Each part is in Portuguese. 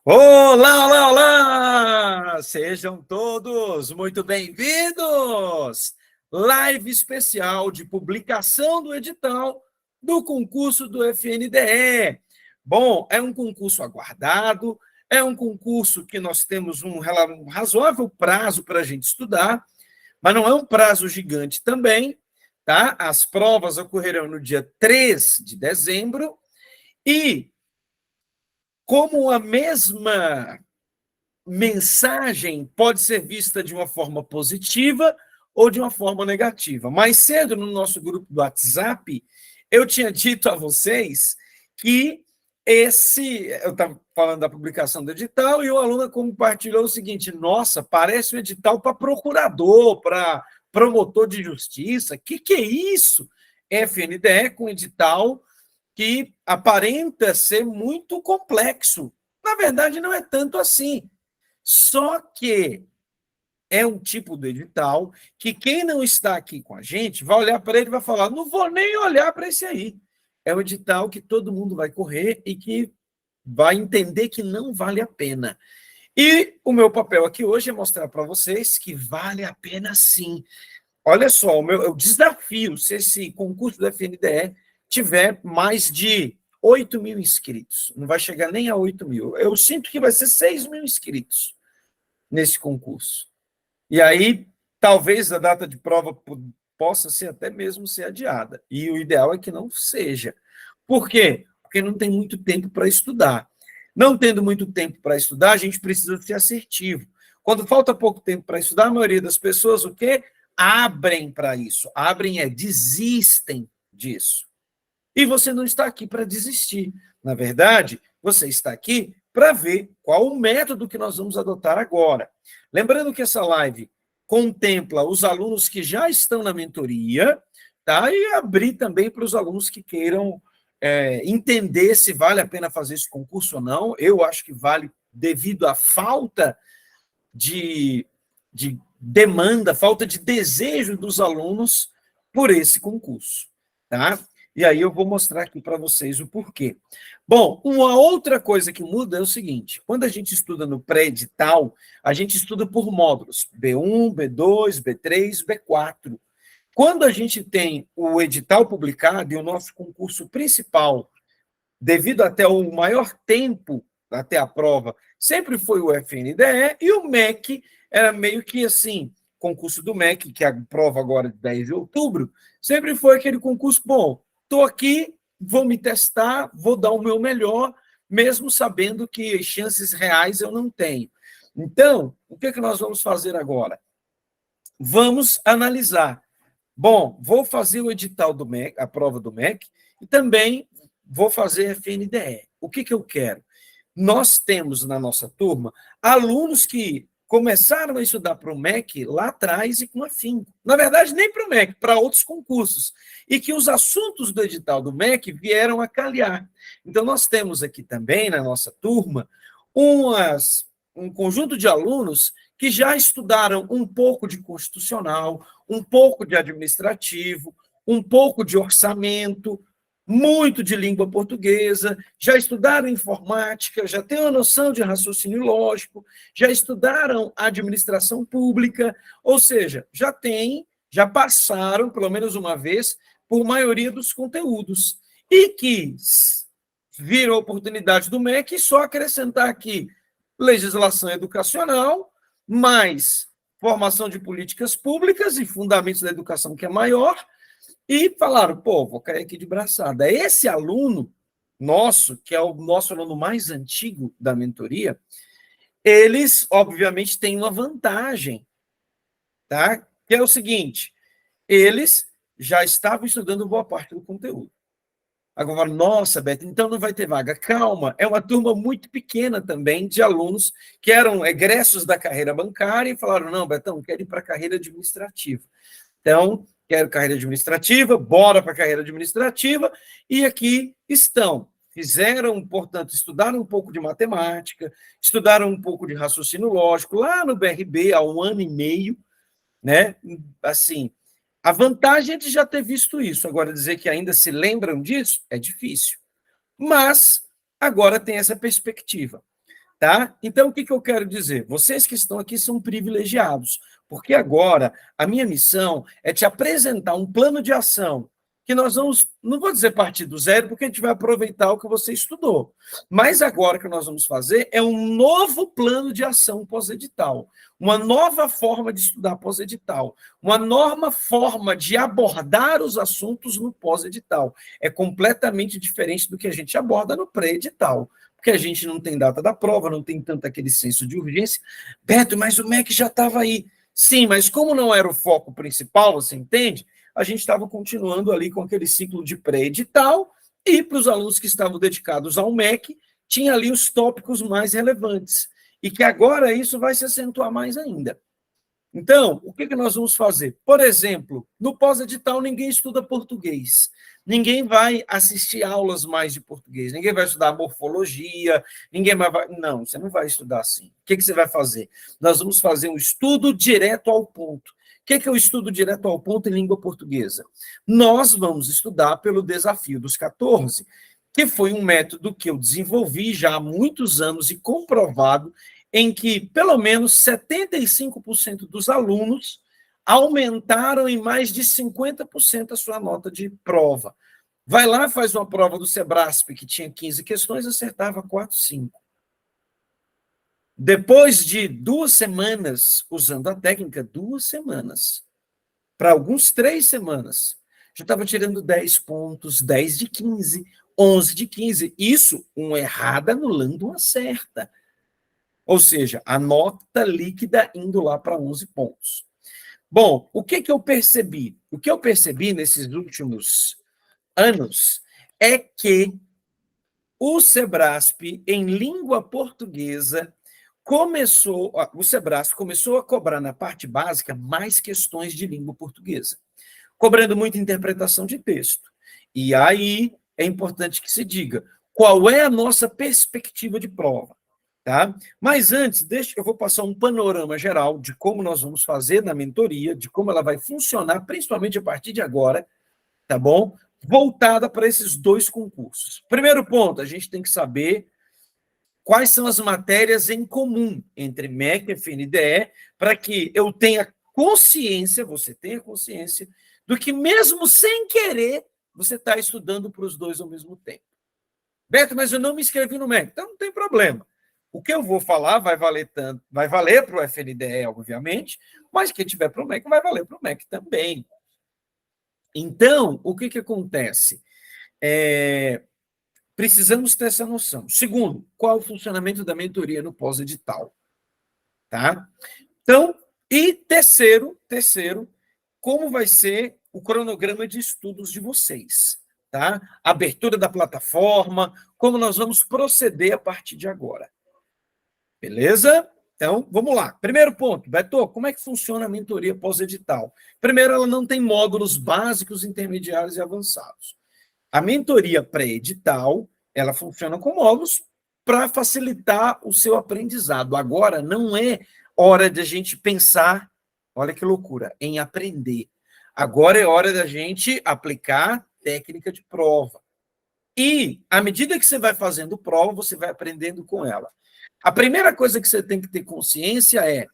Olá, olá, olá! Sejam todos muito bem-vindos! Live especial de publicação do edital do concurso do FNDE. Bom, é um concurso aguardado, é um concurso que nós temos um razoável prazo para a gente estudar, mas não é um prazo gigante também, tá? As provas ocorrerão no dia 3 de dezembro e, como a mesma mensagem pode ser vista de uma forma positiva ou de uma forma negativa. Mais cedo, no nosso grupo do WhatsApp, eu tinha dito a vocês que eu estava falando da publicação do edital e o aluno compartilhou o seguinte: nossa, parece um edital para procurador, para promotor de justiça. Que é isso? FNDE com edital que aparenta ser muito complexo. Na verdade, não é tanto assim. Só que é um tipo de edital que quem não está aqui com a gente vai olhar para ele e vai falar: não vou nem olhar para esse aí. É um edital que todo mundo vai correr e que vai entender que não vale a pena. E o meu papel aqui hoje é mostrar para vocês que vale a pena sim. Olha só, o desafio, se esse concurso do FNDE tiver mais de 8 mil inscritos, não vai chegar nem a 8 mil. Eu sinto que vai ser 6 mil inscritos nesse concurso. E aí, talvez a data de prova possa ser até mesmo ser adiada. E o ideal é que não seja. Por quê? Porque não tem muito tempo para estudar. Não tendo muito tempo para estudar, a gente precisa ser assertivo. Quando falta pouco tempo para estudar, a maioria das pessoas, o quê? Abrem para isso. Desistem disso. E você não está aqui para desistir. Na verdade, você está aqui para ver qual o método que nós vamos adotar agora. Lembrando que essa live contempla os alunos que já estão na mentoria, tá? E abrir também para os alunos que queiram entender se vale a pena fazer esse concurso ou não. Eu acho que vale devido à falta de demanda, falta de desejo dos alunos por esse concurso, tá? E aí eu vou mostrar aqui para vocês o porquê. Bom, uma outra coisa que muda é o seguinte: quando a gente estuda no pré-edital, a gente estuda por módulos, B1, B2, B3, B4. Quando a gente tem o edital publicado e o nosso concurso principal, devido até o maior tempo até a prova, sempre foi o FNDE, e o MEC era meio que assim, concurso do MEC, que é a prova agora de 10 de outubro, sempre foi aquele concurso, bom, estou aqui, vou me testar, vou dar o meu melhor, mesmo sabendo que chances reais eu não tenho. Então, o que nós vamos fazer agora? Vamos analisar. Bom, vou fazer o edital do MEC, a prova do MEC, e também vou fazer FNDE. O que eu quero? Nós temos na nossa turma alunos que começaram a estudar para o MEC lá atrás e com afinco. Na verdade, nem para o MEC, para outros concursos. E que os assuntos do edital do MEC vieram a calhar. Então, nós temos aqui também, na nossa turma, um conjunto de alunos que já estudaram um pouco de constitucional, um pouco de administrativo, um pouco de orçamento, muito de língua portuguesa, já estudaram informática, já têm uma noção de raciocínio lógico, já estudaram administração pública, ou seja, já passaram, pelo menos uma vez, por maioria dos conteúdos. E que viram a oportunidade do MEC só acrescentar aqui legislação educacional, mais formação de políticas públicas e fundamentos da educação, que é maior, e falaram, pô, vou cair aqui de braçada. Esse aluno nosso, que é o nosso aluno mais antigo da mentoria, eles, obviamente, têm uma vantagem, tá? Que é o seguinte: eles já estavam estudando boa parte do conteúdo. Agora, nossa, Beto, então não vai ter vaga. Calma, é uma turma muito pequena também de alunos que eram egressos da carreira bancária e falaram, não, Betão, quero ir para a carreira administrativa. Então, quero carreira administrativa, bora para a carreira administrativa, e aqui estão. Fizeram, portanto, estudaram um pouco de matemática, estudaram um pouco de raciocínio lógico, lá no BRB, há 1 ano e meio, né? Assim, a vantagem é de já ter visto isso. Agora, dizer que ainda se lembram disso é difícil. Mas agora tem essa perspectiva. Tá? Então, o que eu quero dizer? Vocês que estão aqui são privilegiados, porque agora a minha missão é te apresentar um plano de ação que nós vamos, não vou dizer partir do zero, porque a gente vai aproveitar o que você estudou, mas agora o que nós vamos fazer é um novo plano de ação pós-edital, uma nova forma de estudar pós-edital, uma nova forma de abordar os assuntos no pós-edital. É completamente diferente do que a gente aborda no pré-edital, porque a gente não tem data da prova, não tem tanto aquele senso de urgência. Beto, mas o MEC já estava aí. Sim, mas como não era o foco principal, você entende? A gente estava continuando ali com aquele ciclo de pré-edital e para os alunos que estavam dedicados ao MEC, tinha ali os tópicos mais relevantes. E que agora isso vai se acentuar mais ainda. Então, o que nós vamos fazer? Por exemplo, no pós-edital ninguém estuda português. Ninguém vai assistir aulas mais de português. Ninguém vai estudar morfologia. Ninguém vai... Não, você não vai estudar assim. O que você vai fazer? Nós vamos fazer um estudo direto ao ponto. O que é o estudo direto ao ponto em língua portuguesa? Nós vamos estudar pelo desafio dos 14, que foi um método que eu desenvolvi já há muitos anos e comprovado em que pelo menos 75% dos alunos aumentaram em mais de 50% a sua nota de prova. Vai lá, faz uma prova do Sebrasp, que tinha 15 questões, acertava 4, 5. Depois de 2 semanas usando a técnica, 2 semanas, para alguns 3 semanas, já estava tirando 10 pontos, 10 de 15, 11 de 15. Isso, um errado anulando uma certa. Ou seja, a nota líquida indo lá para 11 pontos. Bom, o que eu percebi? O que eu percebi nesses últimos anos é que o Sebrasp, em língua portuguesa, o Sebrasp começou a cobrar na parte básica mais questões de língua portuguesa, cobrando muita interpretação de texto. E aí é importante que se diga qual é a nossa perspectiva de prova. Tá? Mas antes, eu vou passar um panorama geral de como nós vamos fazer na mentoria, de como ela vai funcionar, principalmente a partir de agora, tá bom? Voltada para esses 2 concursos. Primeiro ponto, a gente tem que saber quais são as matérias em comum entre MEC e FNDE, para que eu tenha consciência, você tenha consciência, do que mesmo sem querer, você está estudando para os 2 ao mesmo tempo. Beto, mas eu não me inscrevi no MEC. Então, não tem problema. O que eu vou falar vai valer para o FNDE, obviamente, mas quem tiver para o MEC vai valer para o MEC também. Então, o que acontece? Precisamos ter essa noção. Segundo, qual é o funcionamento da mentoria no pós-edital? Tá? Então, e terceiro, como vai ser o cronograma de estudos de vocês? Tá? Abertura da plataforma, como nós vamos proceder a partir de agora. Beleza? Então, vamos lá. Primeiro ponto, Beto, como é que funciona a mentoria pós-edital? Primeiro, ela não tem módulos básicos, intermediários e avançados. A mentoria pré-edital, ela funciona com módulos para facilitar o seu aprendizado. Agora, não é hora de a gente pensar, olha que loucura, em aprender. Agora é hora da gente aplicar técnica de prova. E, à medida que você vai fazendo prova, você vai aprendendo com ela. A primeira coisa que você tem que ter consciência é,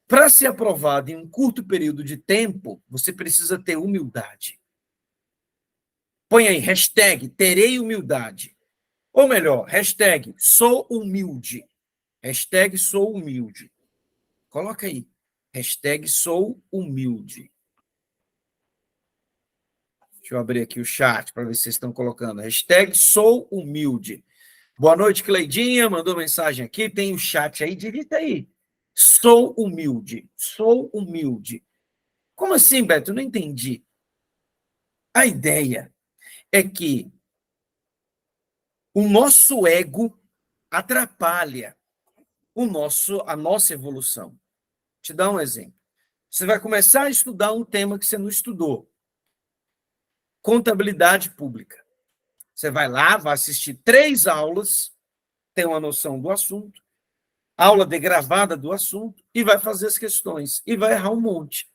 para ser aprovado em um curto período de tempo, você precisa ter humildade. Põe aí, hashtag, terei humildade. Ou melhor, hashtag, sou humilde. Hashtag, sou humilde. Coloca aí, hashtag, sou humilde. Deixa eu abrir aqui o chat para ver se vocês estão colocando. Hashtag, sou humilde. Boa noite, Cleidinha, mandou mensagem aqui, tem o chat aí, digita aí. Sou humilde, sou humilde. Como assim, Beto? Eu não entendi. A ideia é que o nosso ego atrapalha a nossa evolução. Vou te dar um exemplo. Você vai começar a estudar um tema que você não estudou. Contabilidade pública. Você vai lá, vai assistir 3 aulas, tem uma noção do assunto, aula degravada do assunto, e vai fazer as questões, e vai errar um monte.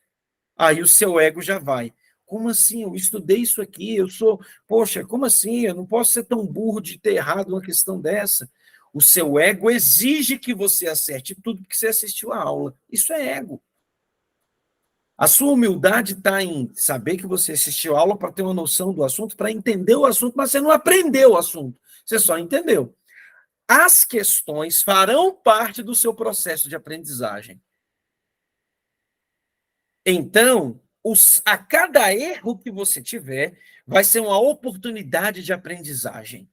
Aí o seu ego já vai. Como assim? Eu estudei isso aqui, eu sou... Poxa, como assim? Eu não posso ser tão burro de ter errado uma questão dessa. O seu ego exige que você acerte tudo porque você assistiu a aula. Isso é ego. A sua humildade está em saber que você assistiu a aula para ter uma noção do assunto, para entender o assunto, mas você não aprendeu o assunto. Você só entendeu. As questões farão parte do seu processo de aprendizagem. Então, a cada erro que você tiver, vai ser uma oportunidade de aprendizagem.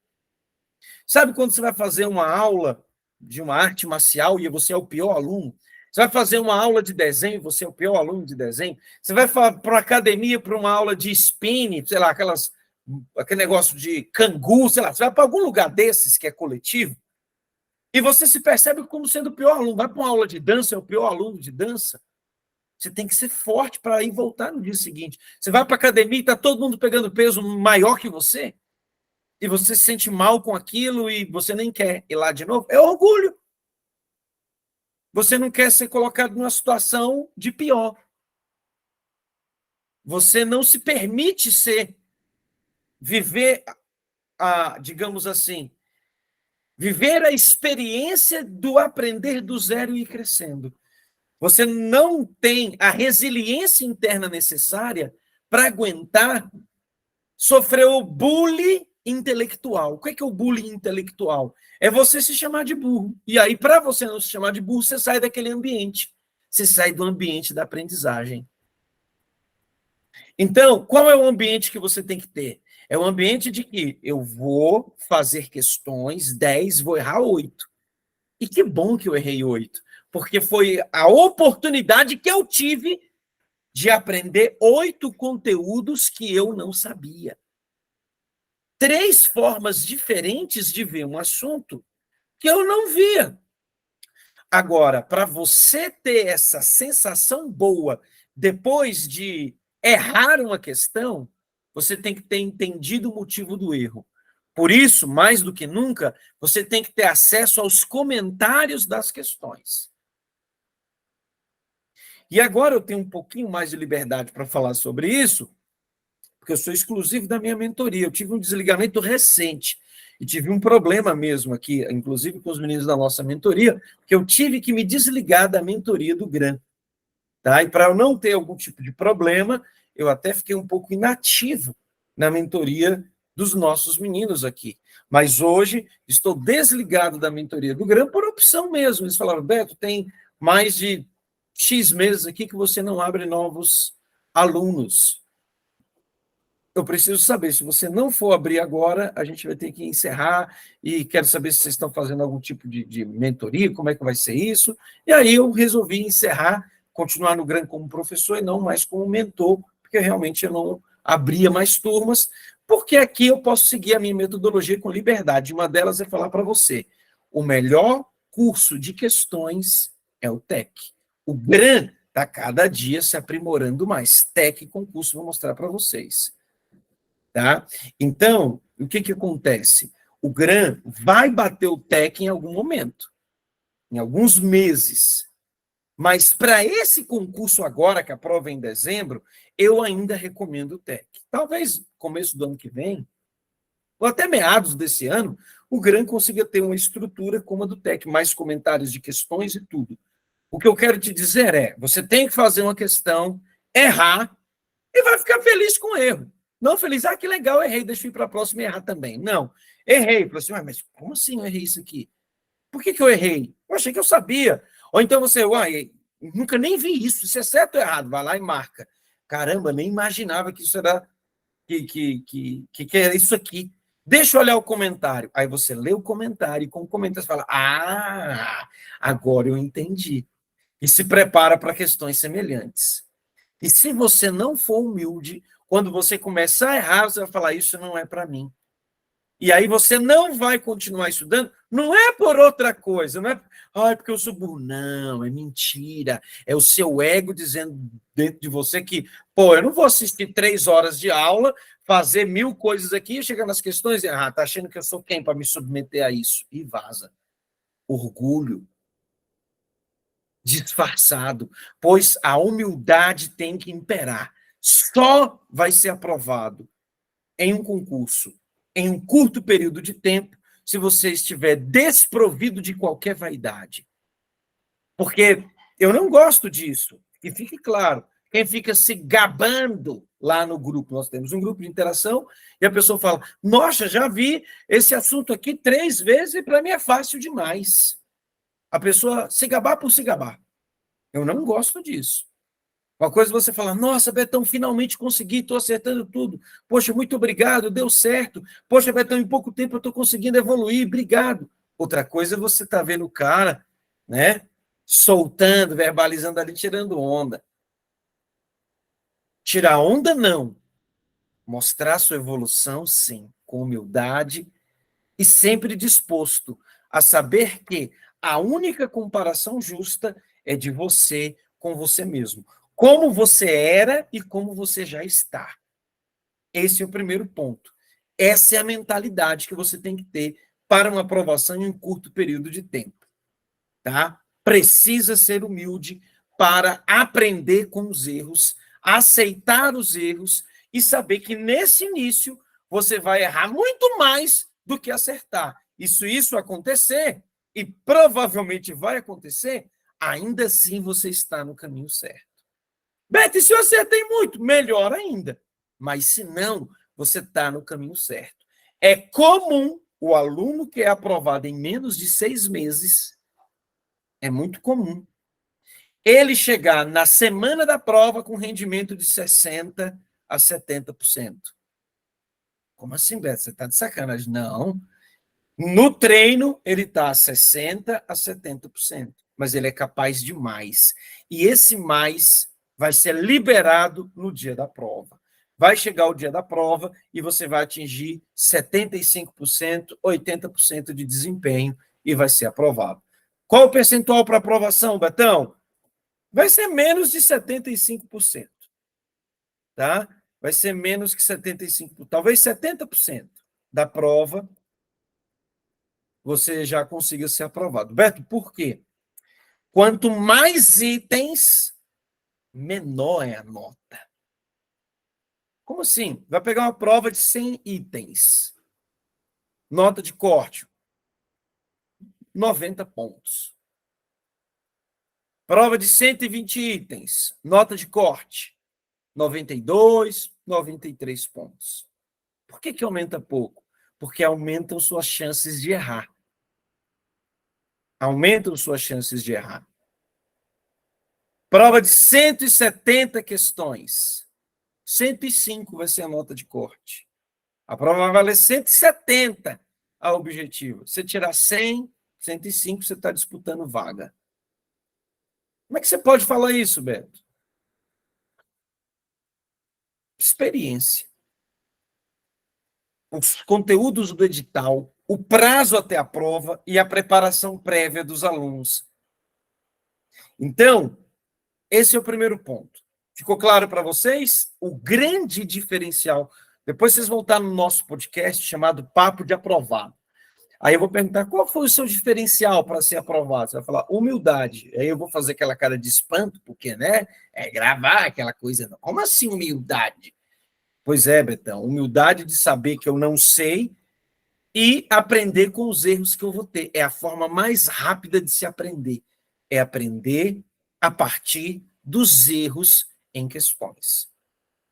Sabe quando você vai fazer uma aula de uma arte marcial e você é o pior aluno? Você vai fazer uma aula de desenho e você é o pior aluno de desenho? Você vai para uma academia para uma aula de spinning, sei lá, aquele negócio de cangu, sei lá, você vai para algum lugar desses que é coletivo e você se percebe como sendo o pior aluno. Vai para uma aula de dança, é o pior aluno de dança. Você tem que ser forte para ir voltar no dia seguinte. Você vai para a academia e está todo mundo pegando peso maior que você, e você se sente mal com aquilo e você nem quer ir lá de novo. É orgulho. Você não quer ser colocado numa situação de pior. Você não se permite viver digamos assim, viver a experiência do aprender do zero e ir crescendo. Você não tem a resiliência interna necessária para aguentar sofrer o bullying intelectual. O que é o bullying intelectual? É você se chamar de burro. E aí, para você não se chamar de burro, você sai daquele ambiente. Você sai do ambiente da aprendizagem. Então, qual é o ambiente que você tem que ter? É o ambiente de que eu vou fazer questões 10, vou errar 8. E que bom que eu errei 8, porque foi a oportunidade que eu tive de aprender 8 conteúdos que eu não sabia. 3 formas diferentes de ver um assunto que eu não via. Agora, para você ter essa sensação boa depois de errar uma questão, você tem que ter entendido o motivo do erro. Por isso, mais do que nunca, você tem que ter acesso aos comentários das questões. E agora eu tenho um pouquinho mais de liberdade para falar sobre isso, porque eu sou exclusivo da minha mentoria. Eu tive um desligamento recente e tive um problema mesmo aqui, inclusive com os meninos da nossa mentoria, que eu tive que me desligar da mentoria do GRAM. Tá? E para eu não ter algum tipo de problema, eu até fiquei um pouco inativo na mentoria dos nossos meninos aqui. Mas hoje estou desligado da mentoria do GRAM por opção mesmo. Eles falaram, Beto, tem mais de X meses aqui que você não abre novos alunos. Eu preciso saber, se você não for abrir agora, a gente vai ter que encerrar, e quero saber se vocês estão fazendo algum tipo de mentoria, como é que vai ser isso. E aí eu resolvi encerrar, continuar no GRAM como professor e não mais como mentor, porque realmente eu não abria mais turmas, porque aqui eu posso seguir a minha metodologia com liberdade. Uma delas é falar para você, o melhor curso de questões é o TEC. O GRAM está cada dia se aprimorando mais. TEC concurso, vou mostrar para vocês. Tá? Então, o que acontece? O GRAM vai bater o TEC em algum momento, em alguns meses. Mas para esse concurso agora, que a prova é em dezembro, eu ainda recomendo o TEC. Talvez começo do ano que vem, ou até meados desse ano, o GRAM consiga ter uma estrutura como a do TEC, mais comentários de questões e tudo. O que eu quero te dizer é, você tem que fazer uma questão, errar, e vai ficar feliz com o erro. Não feliz, que legal, errei, deixa eu ir para a próxima e errar também. Não, errei. Falei assim, mas como assim eu errei isso aqui? Por que eu errei? Eu achei que eu sabia. Ou então você, nunca nem vi isso é certo ou errado? Vai lá e marca. Caramba, nem imaginava que isso era, que era isso aqui. Deixa eu olhar o comentário. Aí você lê o comentário e com o comentário você fala, agora eu entendi. E se prepara para questões semelhantes. E se você não for humilde, quando você começar a errar, você vai falar, isso não é para mim. E aí você não vai continuar estudando, não é por outra coisa, não é porque eu sou burro. Não, é mentira. É o seu ego dizendo dentro de você que, eu não vou assistir 3 horas de aula, fazer 1000 coisas aqui, chegar nas questões e, tá achando que eu sou quem para me submeter a isso? E vaza. Orgulho. Disfarçado, pois a humildade tem que imperar. Só vai ser aprovado em um concurso, em um curto período de tempo, se você estiver desprovido de qualquer vaidade. Porque eu não gosto disso. E fique claro, quem fica se gabando lá no grupo, nós temos um grupo de interação, e a pessoa fala, nossa, já vi esse assunto aqui 3 vezes e para mim é fácil demais. A pessoa se gabar por se gabar. Eu não gosto disso. Uma coisa é você falar, nossa, Betão, finalmente consegui, estou acertando tudo. Poxa, muito obrigado, deu certo. Poxa, Betão, em pouco tempo eu estou conseguindo evoluir, obrigado. Outra coisa é você estar vendo o cara, né, soltando, verbalizando ali, tirando onda. Tirar onda, não. Mostrar sua evolução, sim, com humildade e sempre disposto a saber que a única comparação justa é de você com você mesmo. Como você era e como você já está. Esse é o primeiro ponto. Essa é a mentalidade que você tem que ter para uma aprovação em um curto período de tempo. Tá? Precisa ser humilde para aprender com os erros, aceitar os erros e saber que nesse início você vai errar muito mais do que acertar. E se isso acontecer, e provavelmente vai acontecer, ainda assim você está no caminho certo. Beto, e se eu acertei muito? Melhor ainda. Mas se não, você está no caminho certo. É comum o aluno que é aprovado em menos de 6 meses, é muito comum, ele chegar na semana da prova com rendimento de 60% a 70%. Como assim, Beto? Você está de sacanagem? Não. No treino, ele está a 60% a 70%, mas ele é capaz de mais. E esse mais vai ser liberado no dia da prova. Vai chegar o dia da prova e você vai atingir 75%, 80% de desempenho e vai ser aprovado. Qual o percentual para aprovação, Betão? Vai ser menos de 75%. Tá? Vai ser menos que 75%, talvez 70% da prova você já consiga ser aprovado. Beto, por quê? Quanto mais itens, menor é a nota. Como assim? Vai pegar uma prova de 100 itens. Nota de corte, 90 pontos. Prova de 120 itens. Nota de corte, 92, 93 pontos. Por que aumenta pouco? Porque aumentam suas chances de errar. Aumentam suas chances de errar. Prova de 170 questões. 105 vai ser a nota de corte. A prova vai valer 170 a objetivo. Se tirar 100, 105, você está disputando vaga. Como é que você pode falar isso, Beto? Experiência. Os conteúdos do edital, o prazo até a prova e a preparação prévia dos alunos. Então, esse é o primeiro ponto. Ficou claro para vocês? O grande diferencial. Depois vocês vão estar no nosso podcast chamado Papo de Aprovado. Aí eu vou perguntar qual foi o seu diferencial para ser aprovado. Você vai falar humildade. Aí eu vou fazer aquela cara de espanto, porque, né? É gravar aquela coisa. Não. Como assim humildade? Pois é, Betão. Humildade de saber que eu não sei e aprender com os erros que eu vou ter. É a forma mais rápida de se aprender. É aprender a partir dos erros em questões.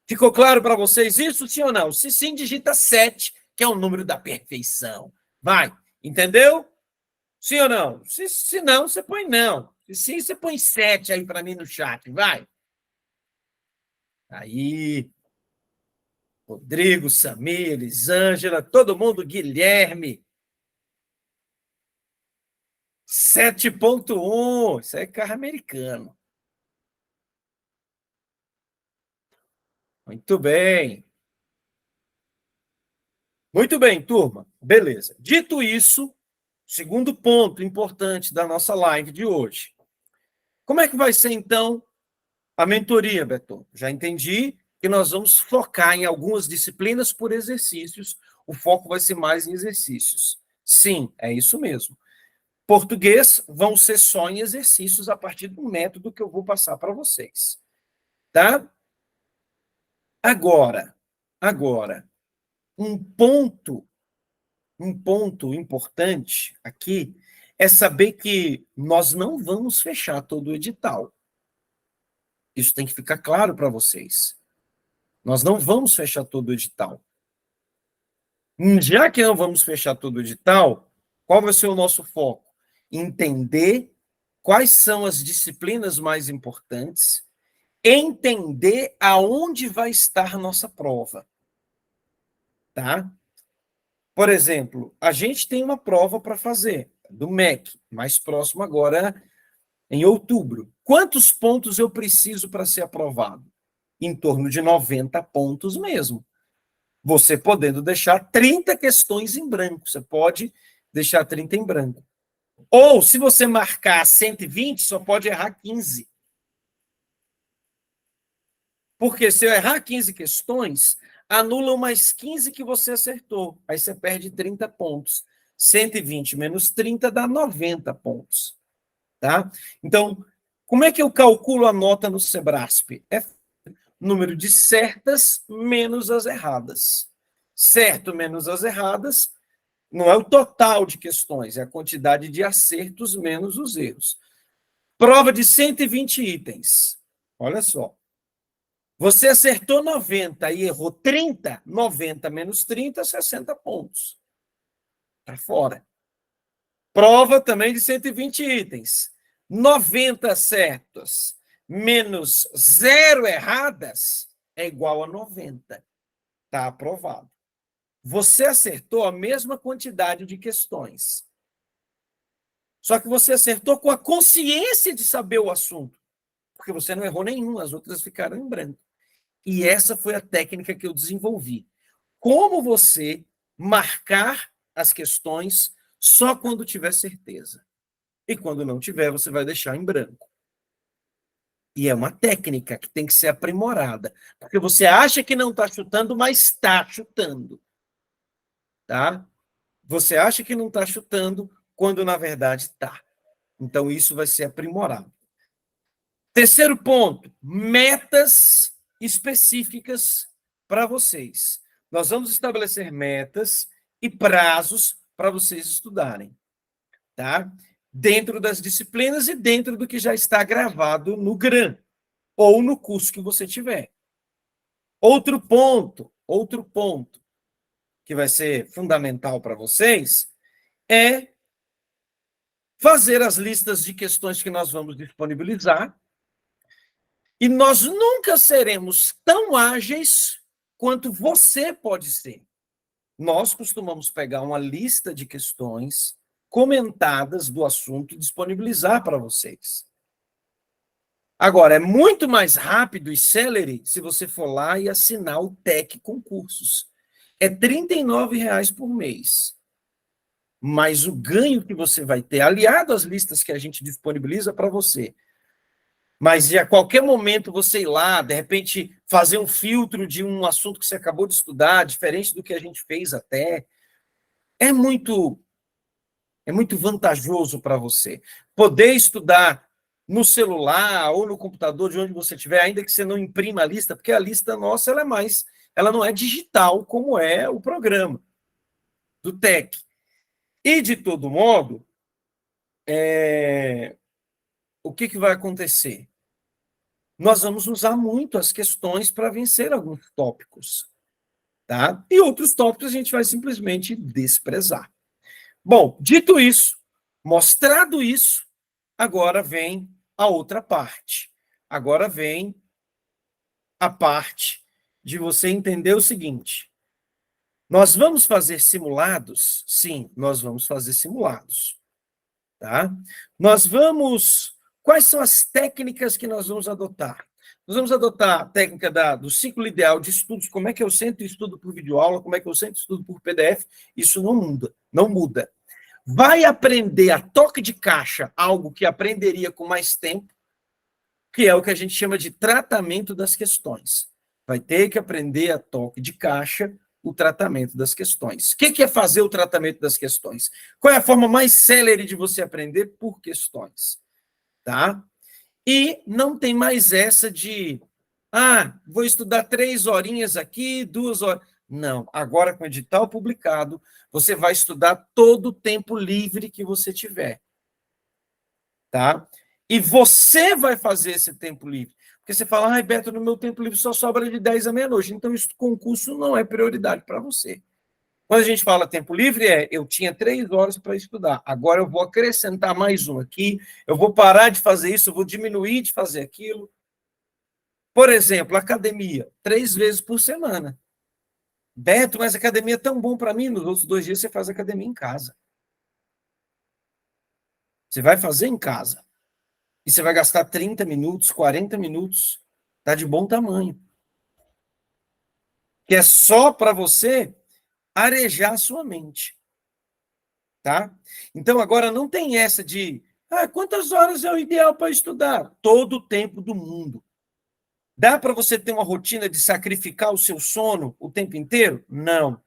Ficou claro para vocês isso, sim ou não? Se sim, digita 7, que é o número da perfeição. Vai, entendeu? Sim ou não? Se não, você põe não. Se sim, você põe 7 aí para mim no chat, vai. Aí, Rodrigo, Samir, Elisângela, todo mundo, Guilherme. 7,1. Isso é carro americano. Muito bem. Muito bem, turma. Beleza. Dito isso, segundo ponto importante da nossa live de hoje. Como é que vai ser, então, a mentoria, Beto? Já entendi que nós vamos focar em algumas disciplinas por exercícios. O foco vai ser mais em exercícios. Sim, é isso mesmo. Português vão ser só em exercícios a partir do método que eu vou passar para vocês. Tá? Agora, um ponto um ponto importante aqui é saber que nós não vamos fechar todo o edital. Isso tem que ficar claro para vocês. Nós não vamos fechar todo o edital. Já que não vamos fechar todo o edital, qual vai ser o nosso foco? Entender quais são as disciplinas mais importantes, entender aonde vai estar nossa prova. Tá? Por exemplo, a gente tem uma prova para fazer, do MEC, mais próximo agora, em outubro. Quantos pontos eu preciso para ser aprovado? Em torno de 90 pontos mesmo. Você podendo deixar 30 questões em branco. Você pode deixar 30 em branco. Ou, se você marcar 120, só pode errar 15. Porque se eu errar 15 questões, anulam mais 15 que você acertou. Aí você perde 30 pontos. 120 menos 30 dá 90 pontos. Tá? Então, como é que eu calculo a nota no Sebrasp? É número de certas menos as erradas. Certo menos as erradas não é o total de questões, é a quantidade de acertos menos os erros. Prova de 120 itens. Olha só. Você acertou 90 e errou 30, 90 menos 30, 60 pontos. Está fora. Prova também de 120 itens. 90 certos menos 0 erradas é igual a 90. Está aprovado. Você acertou a mesma quantidade de questões. Só que você acertou com a consciência de saber o assunto. Porque você não errou nenhum, as outras ficaram em branco. E essa foi a técnica que eu desenvolvi. Como você marcar as questões só quando tiver certeza. E quando não tiver, você vai deixar em branco. E é uma técnica que tem que ser aprimorada. Porque você acha que não está chutando, mas está chutando. Tá? Você acha que não está chutando, quando na verdade está. Então, isso vai ser aprimorado. Terceiro ponto, metas específicas para vocês. Nós vamos estabelecer metas e prazos para vocês estudarem, tá? Dentro das disciplinas e dentro do que já está gravado no GRAM ou no curso que você tiver. Outro ponto que vai ser fundamental para vocês é fazer as listas de questões que nós vamos disponibilizar. E nós nunca seremos tão ágeis quanto você pode ser. Nós costumamos pegar uma lista de questões comentadas do assunto e disponibilizar para vocês. Agora, é muito mais rápido e célere se você for lá e assinar o TEC Concursos. É R$ 39,00 por mês. Mas o ganho que você vai ter, aliado às listas que a gente disponibiliza para você, mas a qualquer momento você ir lá, de repente, fazer um filtro de um assunto que você acabou de estudar, diferente do que a gente fez até, é muito vantajoso para você. Poder estudar no celular ou no computador, de onde você estiver, ainda que você não imprima a lista, porque a lista nossa ela não é digital como é o programa do TEC. E, de todo modo, o que vai acontecer? Nós vamos usar muito as questões para vencer alguns tópicos, tá? E outros tópicos a gente vai simplesmente desprezar. Bom, dito isso, mostrado isso, agora vem a outra parte. Agora vem a parte de você entender o seguinte: nós vamos fazer simulados? Sim, nós vamos fazer simulados, tá? Quais são as técnicas que nós vamos adotar? Nós vamos adotar a técnica do ciclo ideal de estudos, como é que eu sento e estudo por videoaula, como é que eu sento e estudo por PDF, isso não muda. Vai aprender a toque de caixa, algo que aprenderia com mais tempo, que é o que a gente chama de tratamento das questões. Vai ter que aprender a toque de caixa o tratamento das questões. O que é fazer o tratamento das questões? Qual é a forma mais célere de você aprender? Por questões. Tá? E não tem mais essa de, vou estudar 3 horinhas aqui, 2 horas. Não. Agora, com o edital publicado, você vai estudar todo o tempo livre que você tiver. Tá? E você vai fazer esse tempo livre. Porque você fala, ai, Beto, no meu tempo livre só sobra de 10 à meia-noite. Então, esse concurso não é prioridade para você. Quando a gente fala tempo livre, eu tinha 3 horas para estudar. Agora eu vou acrescentar mais um aqui, eu vou parar de fazer isso, eu vou diminuir de fazer aquilo. Por exemplo, academia, 3 vezes por semana. Beto, mas a academia é tão bom para mim, nos outros 2 dias você faz academia em casa. Você vai fazer em casa. E você vai gastar 30 minutos, 40 minutos. Está de bom tamanho. Que é só para você arejar a sua mente. Tá? Então, agora não tem essa de quantas horas é o ideal para estudar? Todo o tempo do mundo. Dá para você ter uma rotina de sacrificar o seu sono o tempo inteiro? Não.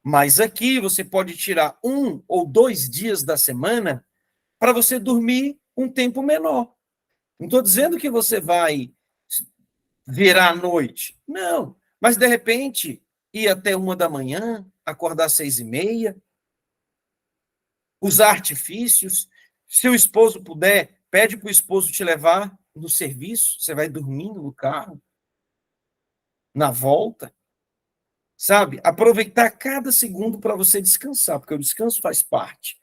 Mas aqui você pode tirar 1 ou 2 dias da semana para você dormir um tempo menor. Não estou dizendo que você vai virar à noite. Não. Mas, de repente, ir até 1 da manhã, acordar às 6h30, usar artifícios. Se o esposo puder, pede para o esposo te levar no serviço, você vai dormindo no carro, na volta, sabe? Aproveitar cada segundo para você descansar, porque o descanso faz parte.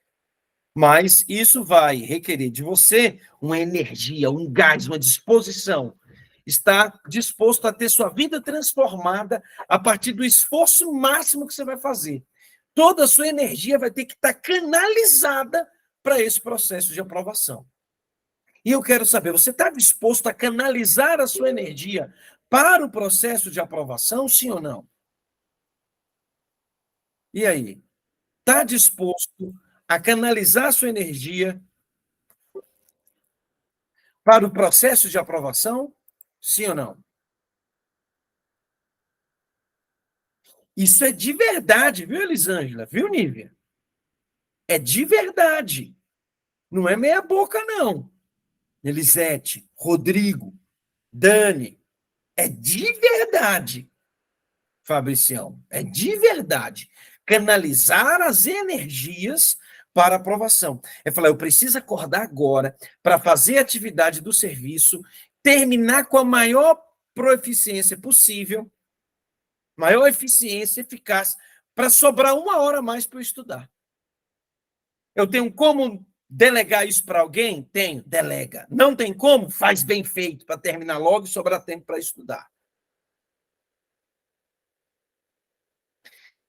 Mas isso vai requerer de você uma energia, um gás, uma disposição. Estar disposto a ter sua vida transformada a partir do esforço máximo que você vai fazer. Toda a sua energia vai ter que estar canalizada para esse processo de aprovação. E eu quero saber, você está disposto a canalizar a sua energia para o processo de aprovação, sim ou não? E aí? Está disposto a canalizar a sua energia para o processo de aprovação, sim ou não? Isso é de verdade, viu, Elisângela? Viu, Nívia? É de verdade. Não é meia boca, não. Elisete, Rodrigo, Dani, é de verdade, Fabricião. É de verdade. Canalizar as energias para aprovação. É falar, eu preciso acordar agora para fazer a atividade do serviço, terminar com a maior proeficiência possível, maior eficiência, eficaz, para sobrar 1 hora a mais para eu estudar. Eu tenho como delegar isso para alguém? Tenho, delega. Não tem como? Faz bem feito para terminar logo e sobrar tempo para estudar.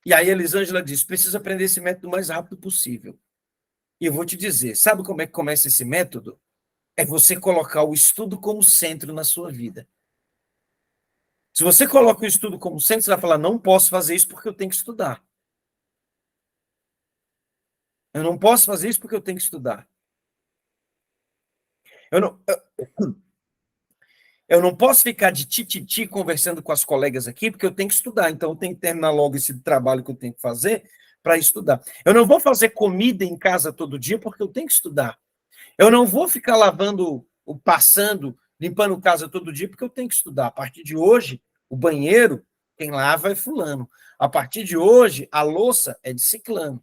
E aí a Elisângela diz, precisa aprender esse método o mais rápido possível. E eu vou te dizer, sabe como é que começa esse método? É você colocar o estudo como centro na sua vida. Se você coloca o estudo como centro, você vai falar, não posso fazer isso porque eu tenho que estudar. Eu não posso fazer isso porque eu tenho que estudar. Eu não posso ficar de tititi conversando com as colegas aqui, porque eu tenho que estudar. Então, eu tenho que terminar logo esse trabalho que eu tenho que fazer para estudar. Eu não vou fazer comida em casa todo dia, porque eu tenho que estudar. Eu não vou ficar lavando, passando, limpando casa todo dia, porque eu tenho que estudar. A partir de hoje, o banheiro, quem lava é fulano. A partir de hoje, a louça é de ciclano.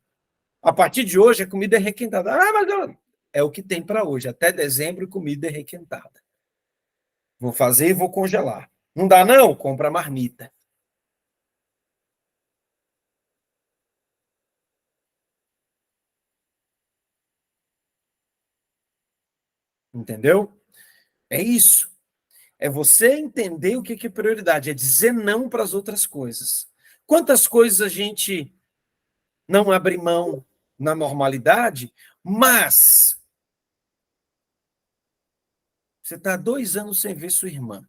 A partir de hoje, a comida é requentada. Mas é o que tem para hoje. Até dezembro, comida é requentada. Vou fazer e vou congelar. Não dá, não? Compra marmita. Entendeu? É isso. É você entender o que é prioridade, é dizer não para as outras coisas. Quantas coisas a gente não abre mão na normalidade, mas você está 2 anos sem ver sua irmã.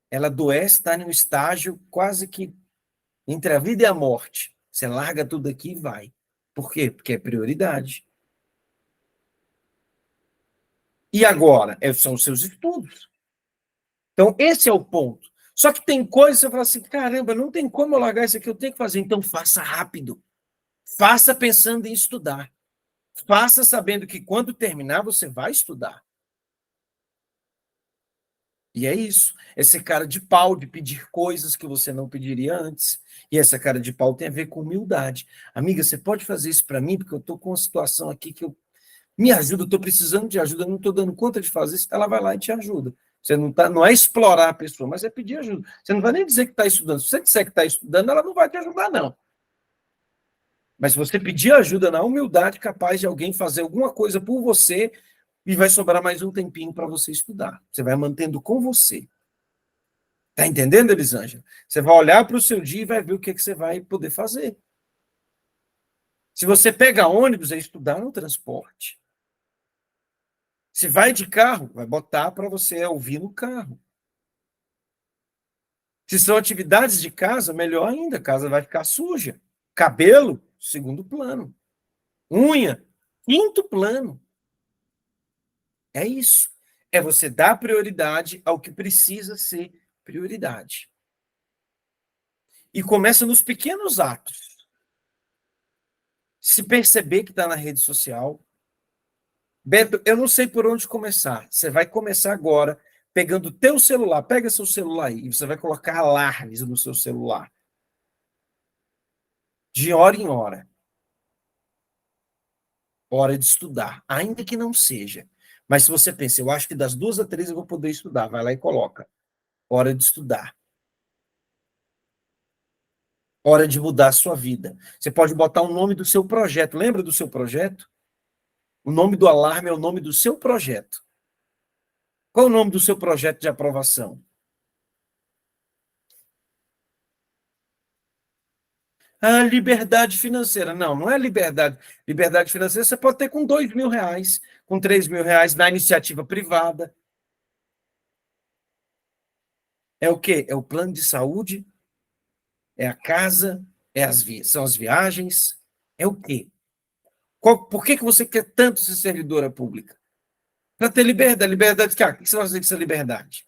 Ela adoece, está em um estágio quase que entre a vida e a morte. Você larga tudo aqui e vai. Por quê? Porque é prioridade. E agora? São os seus estudos. Então, esse é o ponto. Só que tem coisas que você fala assim, caramba, não tem como eu largar isso aqui, eu tenho que fazer. Então, faça rápido. Faça pensando em estudar. Faça sabendo que quando terminar, você vai estudar. E é isso. É ser cara de pau, de pedir coisas que você não pediria antes. E essa cara de pau tem a ver com humildade. Amiga, você pode fazer isso para mim? Porque eu estou com uma situação aqui que eu me ajuda, eu estou precisando de ajuda, não estou dando conta de fazer isso. Ela vai lá e te ajuda. Você não tá, não é explorar a pessoa, mas é pedir ajuda. Você não vai nem dizer que está estudando. Se você disser que está estudando, ela não vai te ajudar, não. Mas se você pedir ajuda na humildade, capaz de alguém fazer alguma coisa por você e vai sobrar mais um tempinho para você estudar. Você vai mantendo com você. Tá entendendo, Elisângela? Você vai olhar para o seu dia e vai ver o que você vai poder fazer. Se você pega ônibus, é estudar no transporte. Se vai de carro, vai botar para você ouvir no carro. Se são atividades de casa, melhor ainda, a casa vai ficar suja. Cabelo, segundo plano. Unha, quinto plano. É isso. É você dar prioridade ao que precisa ser prioridade. E começa nos pequenos atos. Se perceber que está na rede social. Beto, eu não sei por onde começar. Você vai começar agora pegando o teu celular. Pega seu celular aí e você vai colocar alarmes no seu celular. De hora em hora. Hora de estudar. Ainda que não seja. Mas se você pensa, eu acho que das 2 às 3 eu vou poder estudar. Vai lá e coloca. Hora de estudar. Hora de mudar a sua vida. Você pode botar o nome do seu projeto. Lembra do seu projeto? O nome do alarme é o nome do seu projeto. Qual é o nome do seu projeto de aprovação? Ah, liberdade financeira. Não, não é liberdade. Liberdade financeira você pode ter com R$ 2.000, com R$ 3.000 na iniciativa privada. É o quê? É o plano de saúde? É a casa? São as viagens? É o quê? Por que você quer tanto ser servidora pública? Para ter liberdade. Liberdade de quê? O que você vai fazer com essa liberdade?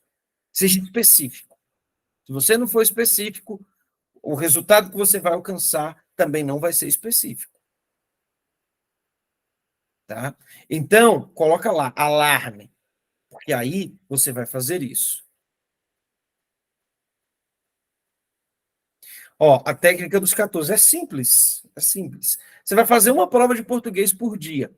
Seja específico. Se você não for específico, o resultado que você vai alcançar também não vai ser específico. Tá? Então, coloca lá, alarme, porque aí você vai fazer isso. Ó, a técnica dos 14 é simples, é simples. Você vai fazer uma prova de português por dia,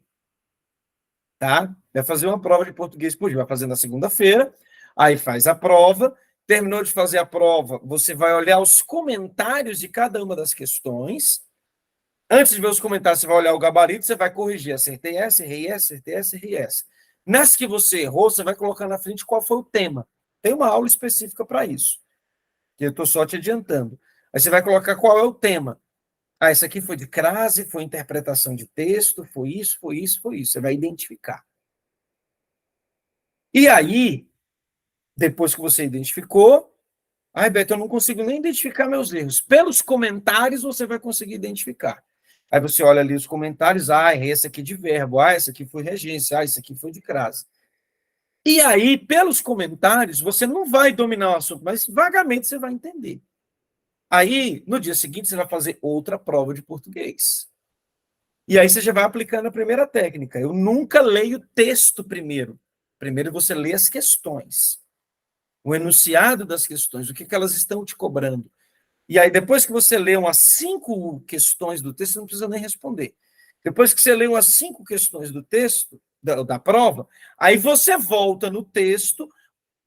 tá? Vai fazer uma prova de português por dia, vai fazer na segunda-feira, aí faz a prova, terminou de fazer a prova, você vai olhar os comentários de cada uma das questões. Antes de ver os comentários, você vai olhar o gabarito, você vai corrigir. Acertei essa, errei essa, acertei essa, errei essa. Nas que você errou, você vai colocar na frente qual foi o tema. Tem uma aula específica para isso, que eu estou só te adiantando. Aí você vai colocar qual é o tema. Ah, isso aqui foi de crase, foi interpretação de texto, foi isso, foi isso, foi isso. Você vai identificar. E aí, depois que você identificou, ai, Beto, eu não consigo nem identificar meus erros. Pelos comentários, você vai conseguir identificar. Aí você olha ali os comentários, esse aqui de verbo, esse aqui foi regência, esse aqui foi de crase. E aí, pelos comentários, você não vai dominar o assunto, mas vagamente você vai entender. Aí, no dia seguinte, você vai fazer outra prova de português. E aí você já vai aplicando a primeira técnica. Eu nunca leio texto primeiro. Primeiro você lê as questões. O enunciado das questões, o que elas estão te cobrando. E aí, depois que você lê umas 5 questões do texto, você não precisa nem responder. Depois que você lê umas 5 questões do texto, da prova, aí você volta no texto,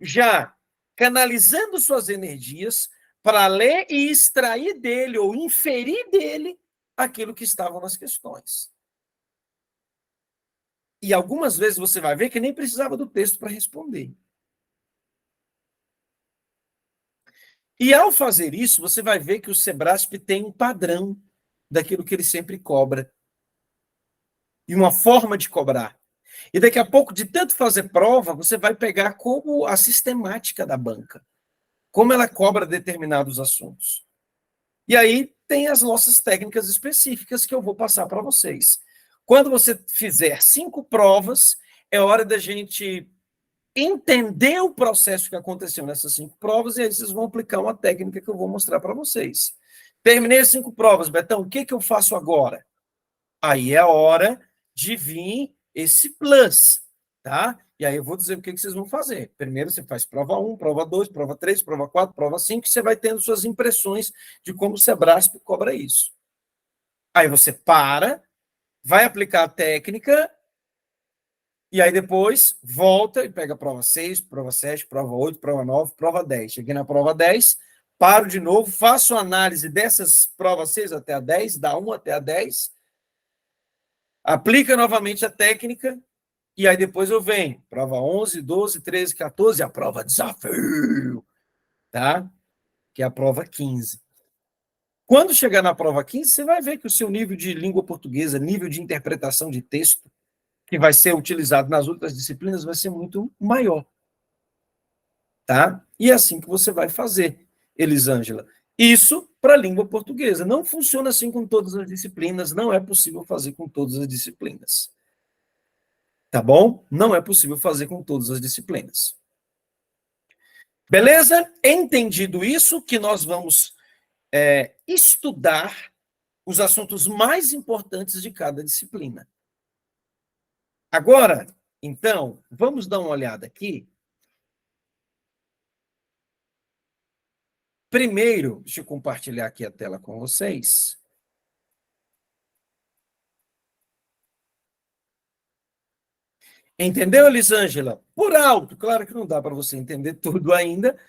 já canalizando suas energias para ler e extrair dele, ou inferir dele, aquilo que estava nas questões. E algumas vezes você vai ver que nem precisava do texto para responder. E ao fazer isso, você vai ver que o Sebrasp tem um padrão daquilo que ele sempre cobra. E uma forma de cobrar. E daqui a pouco, de tanto fazer prova, você vai pegar como a sistemática da banca. Como ela cobra determinados assuntos. E aí tem as nossas técnicas específicas que eu vou passar para vocês. Quando você fizer 5 provas, é hora da gente entender o processo que aconteceu nessas 5 provas, e aí vocês vão aplicar uma técnica que eu vou mostrar para vocês. Terminei as 5 provas, Betão, o que eu faço agora? Aí é a hora de vir esse plus. tá? E aí eu vou dizer o que vocês vão fazer. Primeiro você faz prova 1, prova 2, prova 3, prova 4, prova 5, e você vai tendo suas impressões de como o Sebrasp cobra isso. Aí você para, vai aplicar a técnica, e aí depois volta e pega a prova 6, prova 7, prova 8, prova 9, prova 10. Cheguei na prova 10, paro de novo, faço análise dessas provas 6 até a 10, da 1 até a 10, aplica novamente a técnica, e aí depois eu venho, prova 11, 12, 13, 14, a prova desafio, tá? Que é a prova 15. Quando chegar na prova 15, você vai ver que o seu nível de língua portuguesa, nível de interpretação de texto, que vai ser utilizado nas outras disciplinas, vai ser muito maior, tá? E é assim que você vai fazer, Elisângela. Isso para a língua portuguesa. Não funciona assim com todas as disciplinas, não é possível fazer com todas as disciplinas. Tá bom? Não é possível fazer com todas as disciplinas. Beleza? Entendido isso, que nós vamos estudar os assuntos mais importantes de cada disciplina. Agora, então, vamos dar uma olhada aqui. Primeiro, deixa eu compartilhar aqui a tela com vocês. Entendeu, Elisângela? Por alto, claro que não dá para você entender tudo ainda,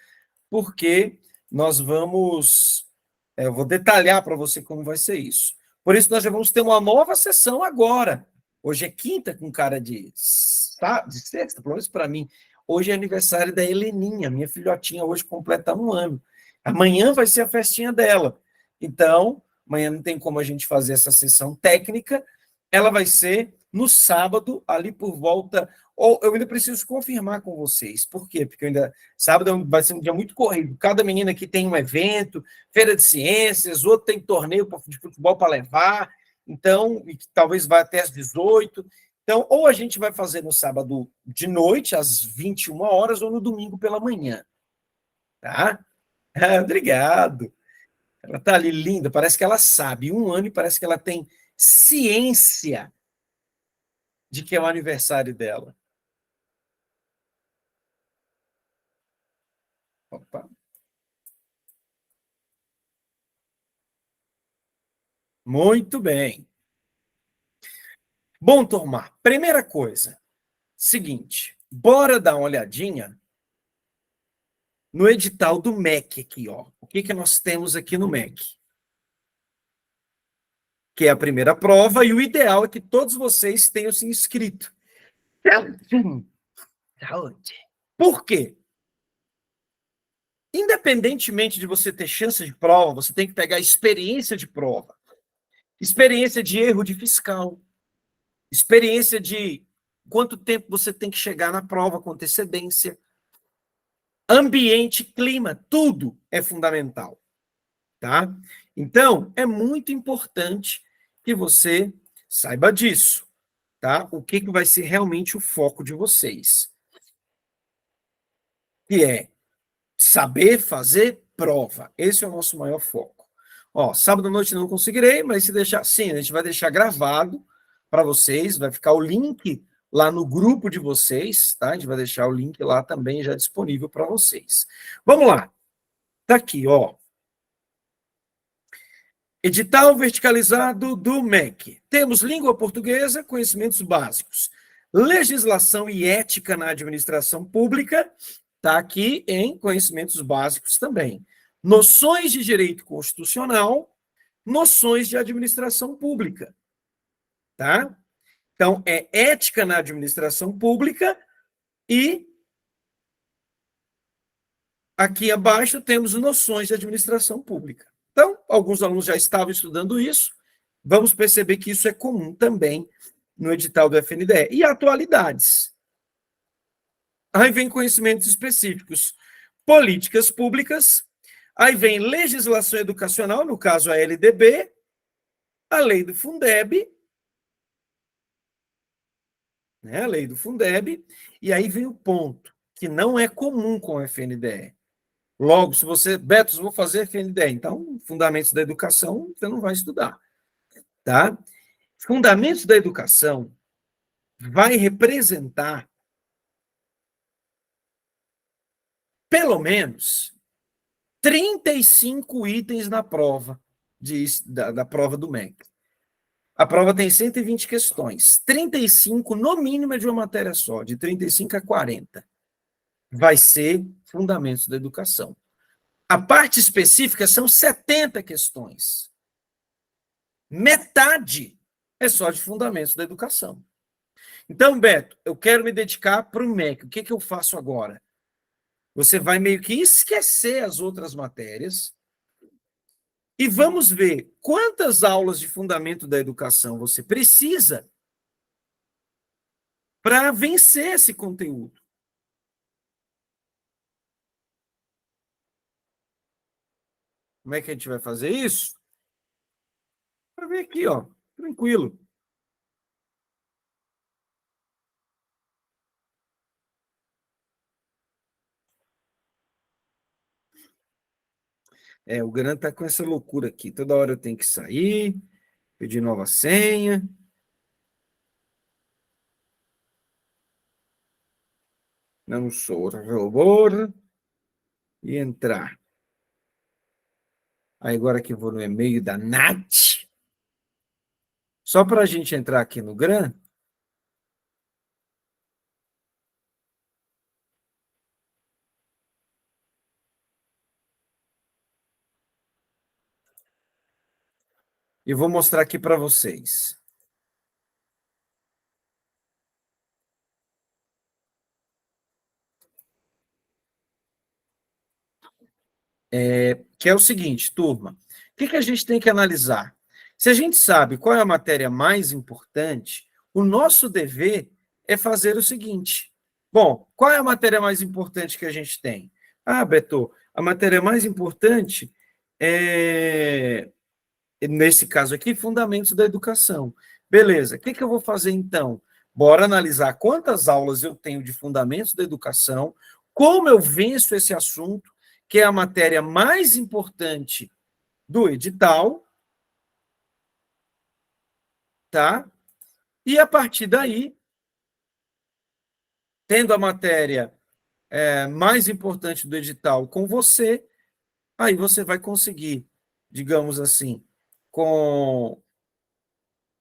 porque nós vamos... eu vou detalhar para você como vai ser isso. Por isso, nós já vamos ter uma nova sessão agora. Hoje é quinta, com cara de sexta, pelo menos para mim. Hoje é aniversário da Heleninha, minha filhotinha hoje completa 1 ano. Amanhã vai ser a festinha dela. Então, amanhã não tem como a gente fazer essa sessão técnica. Ela vai ser no sábado, ali por volta... Ou eu ainda preciso confirmar com vocês. Por quê? Porque sábado vai ser um dia muito corrido. Cada menina aqui tem um evento, feira de ciências, outro tem torneio de futebol para levar, então, e talvez vá até às 18. Então, ou a gente vai fazer no sábado de noite, às 21 horas, ou no domingo pela manhã. Tá? Obrigado. Ela está ali linda, parece que ela sabe. 1 ano e parece que ela tem ciência de que é o aniversário dela. Opa. Muito bem. Bom, turma, primeira coisa, seguinte, bora dar uma olhadinha no edital do MEC aqui, ó. O que nós temos aqui no MEC? Que é a primeira prova, e o ideal é que todos vocês tenham se inscrito. Saúde. Por quê? Independentemente de você ter chance de prova, você tem que pegar experiência de prova, experiência de erro de fiscal, experiência de quanto tempo você tem que chegar na prova com antecedência, ambiente, clima, tudo é fundamental, tá? Então, é muito importante que você saiba disso, tá? O que vai ser realmente o foco de vocês. Que é saber fazer prova. Esse é o nosso maior foco. Ó, sábado à noite não conseguirei, mas se deixar, sim, a gente vai deixar gravado para vocês, vai ficar o link lá no grupo de vocês, tá? A gente vai deixar o link lá também já disponível para vocês. Vamos lá. Tá aqui, ó. Edital verticalizado do MEC. Temos língua portuguesa, conhecimentos básicos. Legislação e ética na administração pública, está aqui em conhecimentos básicos também. Noções de direito constitucional, noções de administração pública. Tá? Então, é ética na administração pública e aqui abaixo temos noções de administração pública. Então, alguns alunos já estavam estudando isso, vamos perceber que isso é comum também no edital do FNDE. E atualidades. Aí vem conhecimentos específicos, políticas públicas, aí vem legislação educacional, no caso a LDB, a lei do Fundeb, né, a lei do Fundeb, e aí vem o ponto, que não é comum com o FNDE. Logo, se você, Beto, eu vou fazer FNDE, então, fundamentos da educação, você não vai estudar, tá? Fundamentos da educação vai representar pelo menos 35 itens na prova, da prova do MEC. A prova tem 120 questões. 35, no mínimo, é de uma matéria só, de 35 a 40. Vai ser Fundamentos da Educação. A parte específica são 70 questões. Metade é só de Fundamentos da Educação. Então, Beto, eu quero me dedicar para o MEC. O que eu faço agora? Você vai meio que esquecer as outras matérias e vamos ver quantas aulas de Fundamento da Educação você precisa para vencer esse conteúdo. Como é que a gente vai fazer isso? Para ver aqui, ó, tranquilo. O Gran tá com essa loucura aqui. Toda hora eu tenho que sair, pedir nova senha. Não sou robô. E entrar. Aí agora que eu vou no e-mail da Nath. Só para a gente entrar aqui no Gran. E vou mostrar aqui para vocês. Que é o seguinte, turma. O que a gente tem que analisar? Se a gente sabe qual é a matéria mais importante, o nosso dever é fazer o seguinte. Bom, qual é a matéria mais importante que a gente tem? Ah, Beto, a matéria mais importante é, nesse caso aqui, Fundamentos da Educação. Beleza, o que eu vou fazer então? Bora analisar quantas aulas eu tenho de Fundamentos da Educação, como eu venço esse assunto, que é a matéria mais importante do edital, tá? E a partir daí, tendo a matéria mais importante do edital com você, aí você vai conseguir, digamos assim,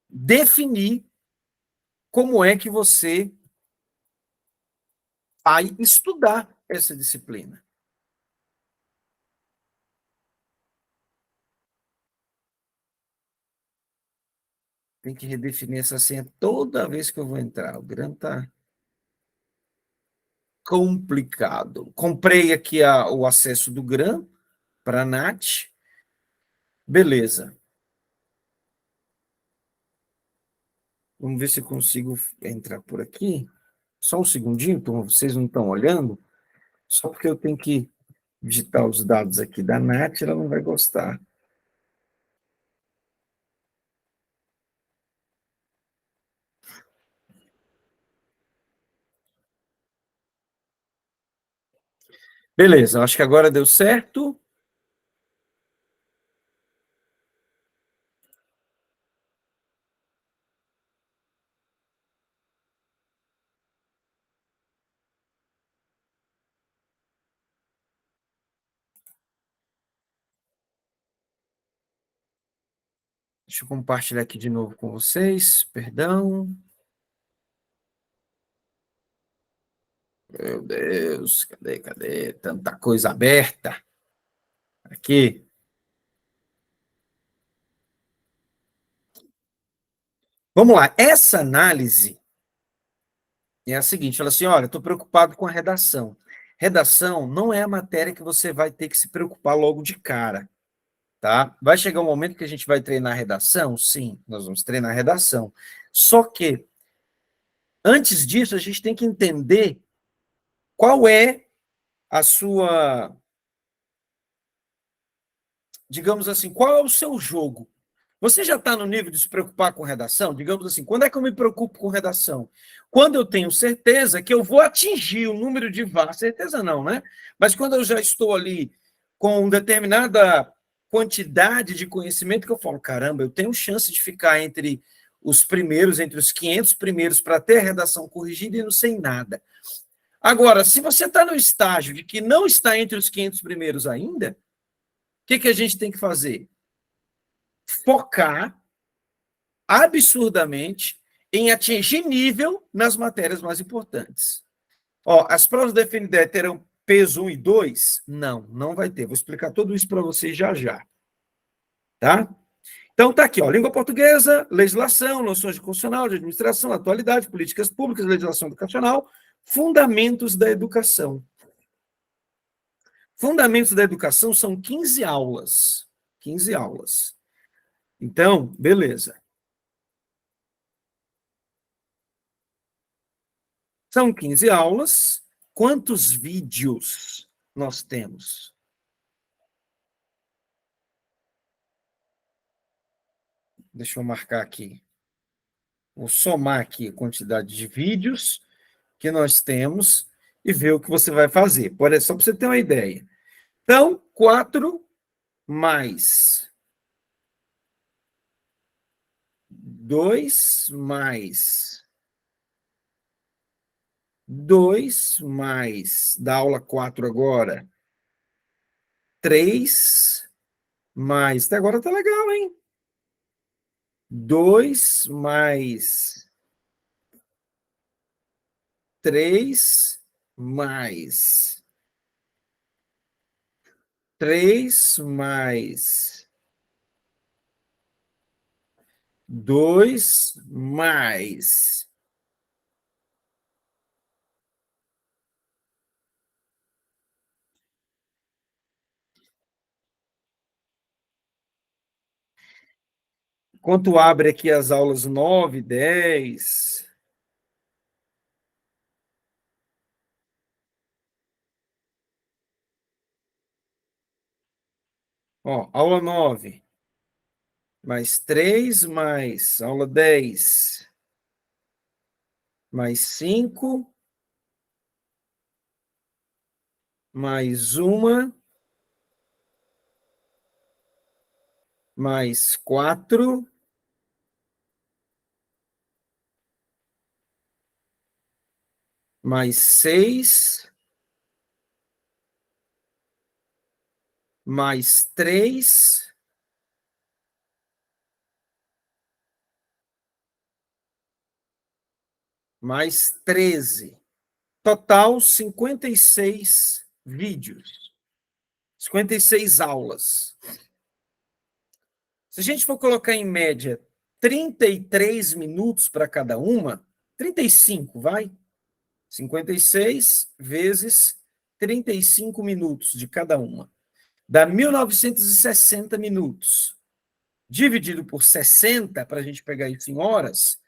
definir como é que você vai estudar essa disciplina. Tem que redefinir essa senha toda vez que eu vou entrar. O Gran está complicado. Comprei aqui o acesso do Gran para a Nath. Beleza. Vamos ver se eu consigo entrar por aqui. Só um segundinho, então vocês não estão olhando. Só porque eu tenho que digitar os dados aqui da Nath, ela não vai gostar. Beleza, acho que agora deu certo. Deixa eu compartilhar aqui de novo com vocês. Perdão. Meu Deus, cadê? Tanta coisa aberta. Aqui. Vamos lá. Essa análise é a seguinte, fala assim, olha, estou preocupado com a redação. Redação não é a matéria que você vai ter que se preocupar logo de cara, tá? Vai chegar um momento que a gente vai treinar a redação? Sim, nós vamos treinar a redação. Só que, antes disso, a gente tem que entender qual é a sua, digamos assim, qual é o seu jogo. Você já está no nível de se preocupar com redação? Digamos assim, quando é que eu me preocupo com redação? Quando eu tenho certeza que eu vou atingir o número de vagas, certeza não, né? Mas quando eu já estou ali com determinada quantidade de conhecimento que eu falo, caramba, eu tenho chance de ficar entre os primeiros, entre os 500 primeiros para ter a redação corrigida e não sei nada. Agora, se você está no estágio de que não está entre os 500 primeiros ainda, o que a gente tem que fazer? Focar absurdamente em atingir nível nas matérias mais importantes. Ó, as provas da FNDE terão peso 1 e 2? Não, não vai ter. Vou explicar tudo isso para vocês já já. Tá? Então tá aqui, ó, língua portuguesa, legislação, noções de constitucional, de administração, atualidade, políticas públicas, legislação educacional, fundamentos da educação. Fundamentos da educação são 15 aulas. 15 aulas. Então, beleza. São 15 aulas. Quantos vídeos nós temos? Deixa eu marcar aqui. Vou somar aqui a quantidade de vídeos que nós temos e ver o que você vai fazer. Só para você ter uma ideia. Então, 4 mais 2 mais 2 mais, da aula 4 agora, 3 mais, até agora tá legal, hein? 2 mais 3 mais 3 mais 2 mais. Enquanto abre aqui as aulas 9, 10. Ó, aula 9. Mais 3, mais aula 10. Mais 5. Mais uma. Mais 4. Mais 6. Mais 3. Mais 13. Total, 56 vídeos. 56 aulas. Se a gente for colocar em média 33 minutos para cada uma, 35, vai? 56 vezes 35 minutos de cada uma. Dá 1960 minutos. Dividido por 60, para a gente pegar isso em horas,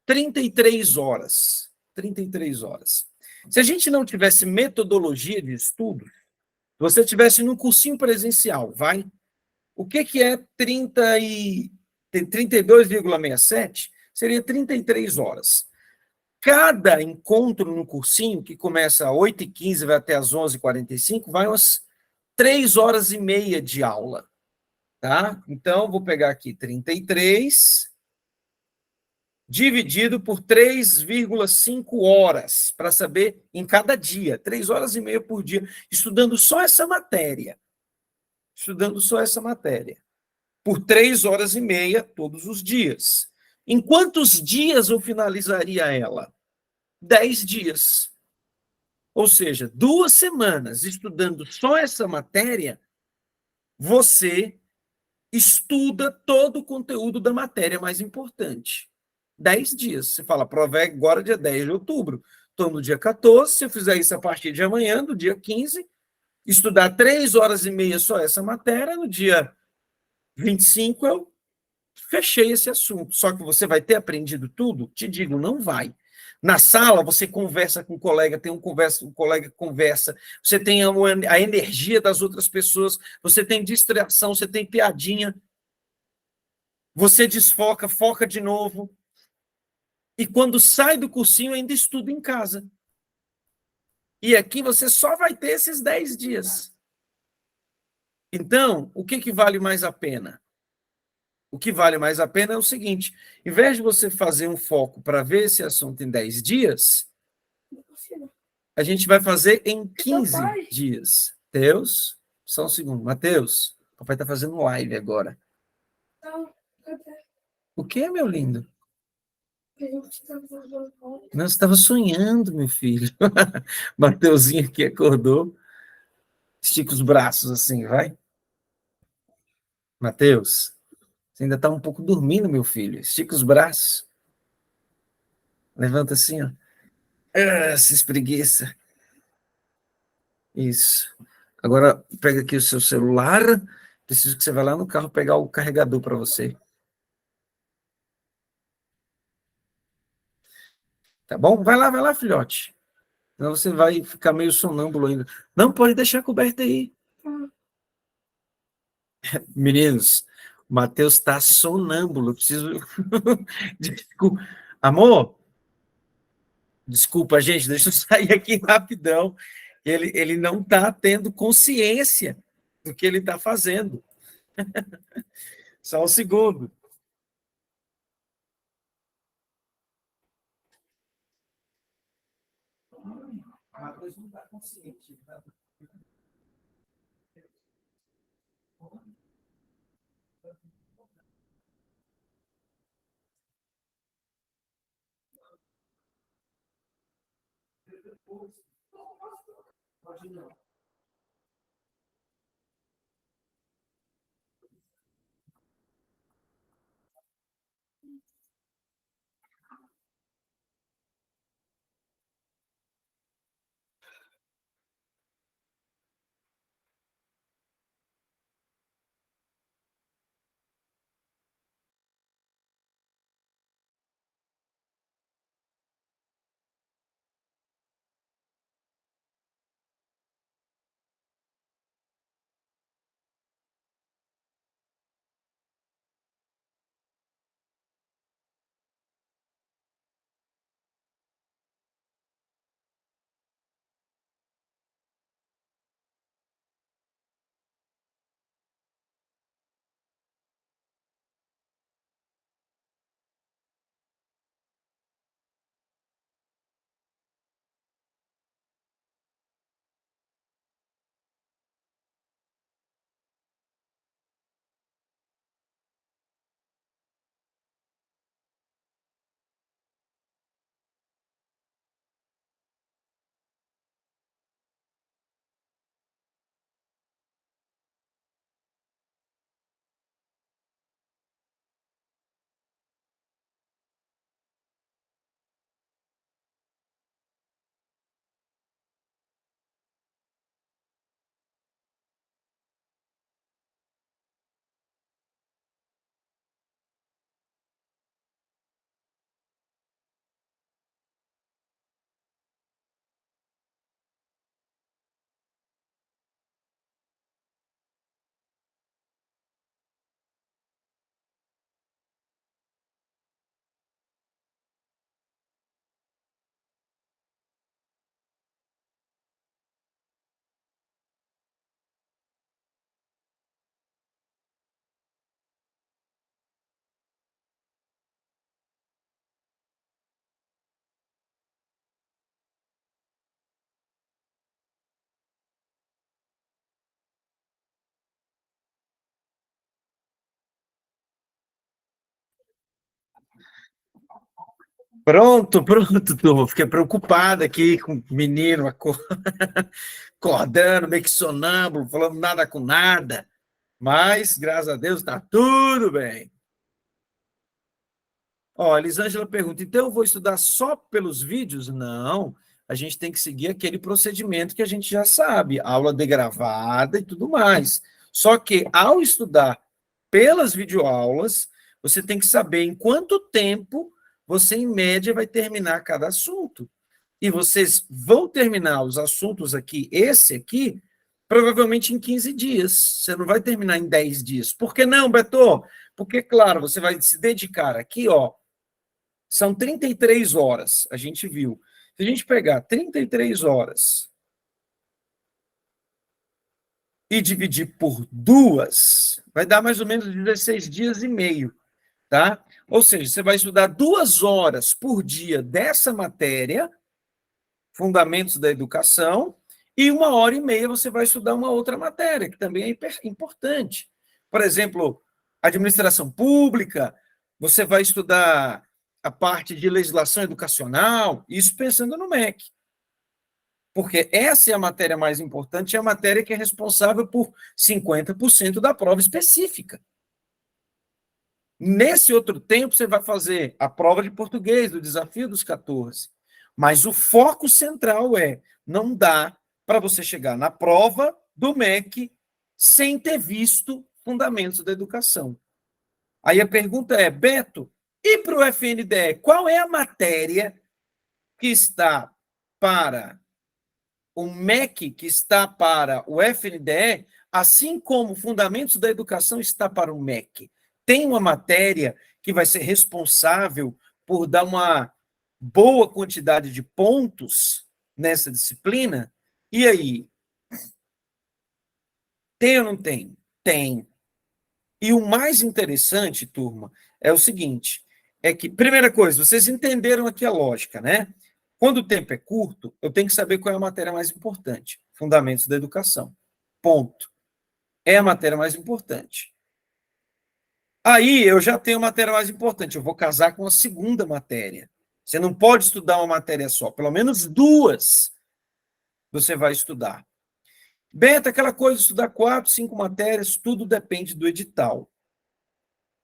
33 horas. 33 horas. Se a gente não tivesse metodologia de estudo, se você tivesse num cursinho presencial, vai? O que é 32,67? Seria 33 horas. Cada encontro no cursinho, que começa às 8h15 e vai até às 11h45, vai umas 3 horas e meia de aula. Tá? Então, vou pegar aqui 33 dividido por 3,5 horas, para saber em cada dia, 3 horas e meia por dia, estudando só essa matéria. Estudando só essa matéria. Por 3 horas e meia todos os dias. Em quantos dias eu finalizaria ela? 10 dias. Ou seja, 2 semanas estudando só essa matéria, você estuda todo o conteúdo da matéria mais importante. 10 dias. Você fala, prova é agora dia 10 de outubro. Estou no dia 14, se eu fizer isso a partir de amanhã, do dia 15, estudar 3 horas e meia só essa matéria, no dia 25 eu fechei esse assunto. Só que você vai ter aprendido tudo? Te digo, não vai. Na sala, você conversa com um colega, tem um colega conversa, você tem a energia das outras pessoas, você tem distração, você tem piadinha, você desfoca, foca de novo. E quando sai do cursinho, ainda estuda em casa. E aqui você só vai ter esses 10 dias. Então, o que vale mais a pena? O que vale mais a pena é o seguinte: em vez de você fazer um foco para ver esse assunto em 10 dias, A gente vai fazer em 15 dias. Deus, só um segundo. Matheus, o papai está fazendo live agora. O que, meu lindo? Não, você estava sonhando, meu filho. Mateuzinho aqui acordou. Estica os braços assim, vai. Mateus, você ainda está um pouco dormindo, meu filho. Estica os braços. Levanta assim, ó. Se espreguiça. Isso. Agora, pega aqui o seu celular. Preciso que você vá lá no carro pegar o carregador para você. Tá bom? Vai lá, filhote. Senão você vai ficar meio sonâmbulo ainda. Não pode deixar coberta aí. Meninos, o Matheus está sonâmbulo. Preciso. Amor, desculpa, gente, deixa eu sair aqui rapidão. Ele não está tendo consciência do que ele está fazendo. Só um segundo. O Matheus não está consciente. Tá? Pode não. Pronto, turma. Fiquei preocupado aqui com o menino acordando, meio que sonâmbulo, falando nada com nada. Mas, graças a Deus, está tudo bem. Ó, a Elisângela pergunta: então eu vou estudar só pelos vídeos? Não, a gente tem que seguir aquele procedimento que a gente já sabe, aula degravada e tudo mais. Só que, ao estudar pelas videoaulas, você tem que saber em quanto tempo você, em média, vai terminar cada assunto. E vocês vão terminar os assuntos aqui, esse aqui, provavelmente em 15 dias. Você não vai terminar em 10 dias. Por que não, Beto? Porque, claro, você vai se dedicar aqui, ó, são 33 horas, a gente viu. Se a gente pegar 33 horas e dividir por 2, vai dar mais ou menos 16 dias e meio, tá? Ou seja, você vai estudar 2 horas por dia dessa matéria Fundamentos da Educação, e 1h30 você vai estudar uma outra matéria, que também é importante. Por exemplo, administração pública, você vai estudar a parte de legislação educacional, isso pensando no MEC. Porque essa é a matéria mais importante, é a matéria que é responsável por 50% da prova específica. Nesse outro tempo, você vai fazer a prova de português, do desafio dos 14. Mas o foco central não dá para você chegar na prova do MEC sem ter visto fundamentos da educação. Aí a pergunta é, Beto, e para o FNDE, qual é a matéria que está para o MEC, que está para o FNDE, assim como Fundamentos da Educação está para o MEC? Tem uma matéria que vai ser responsável por dar uma boa quantidade de pontos nessa disciplina? E aí? Tem ou não tem? Tem. E o mais interessante, turma, é o seguinte, é que, primeira coisa, vocês entenderam aqui a lógica, né? Quando o tempo é curto, eu tenho que saber qual é a matéria mais importante. Fundamentos da Educação. Ponto. É a matéria mais importante. Aí eu já tenho a matéria mais importante, eu vou casar com a segunda matéria. Você não pode estudar uma matéria só, pelo menos duas você vai estudar. Beto, aquela coisa de estudar 4, 5 matérias, tudo depende do edital.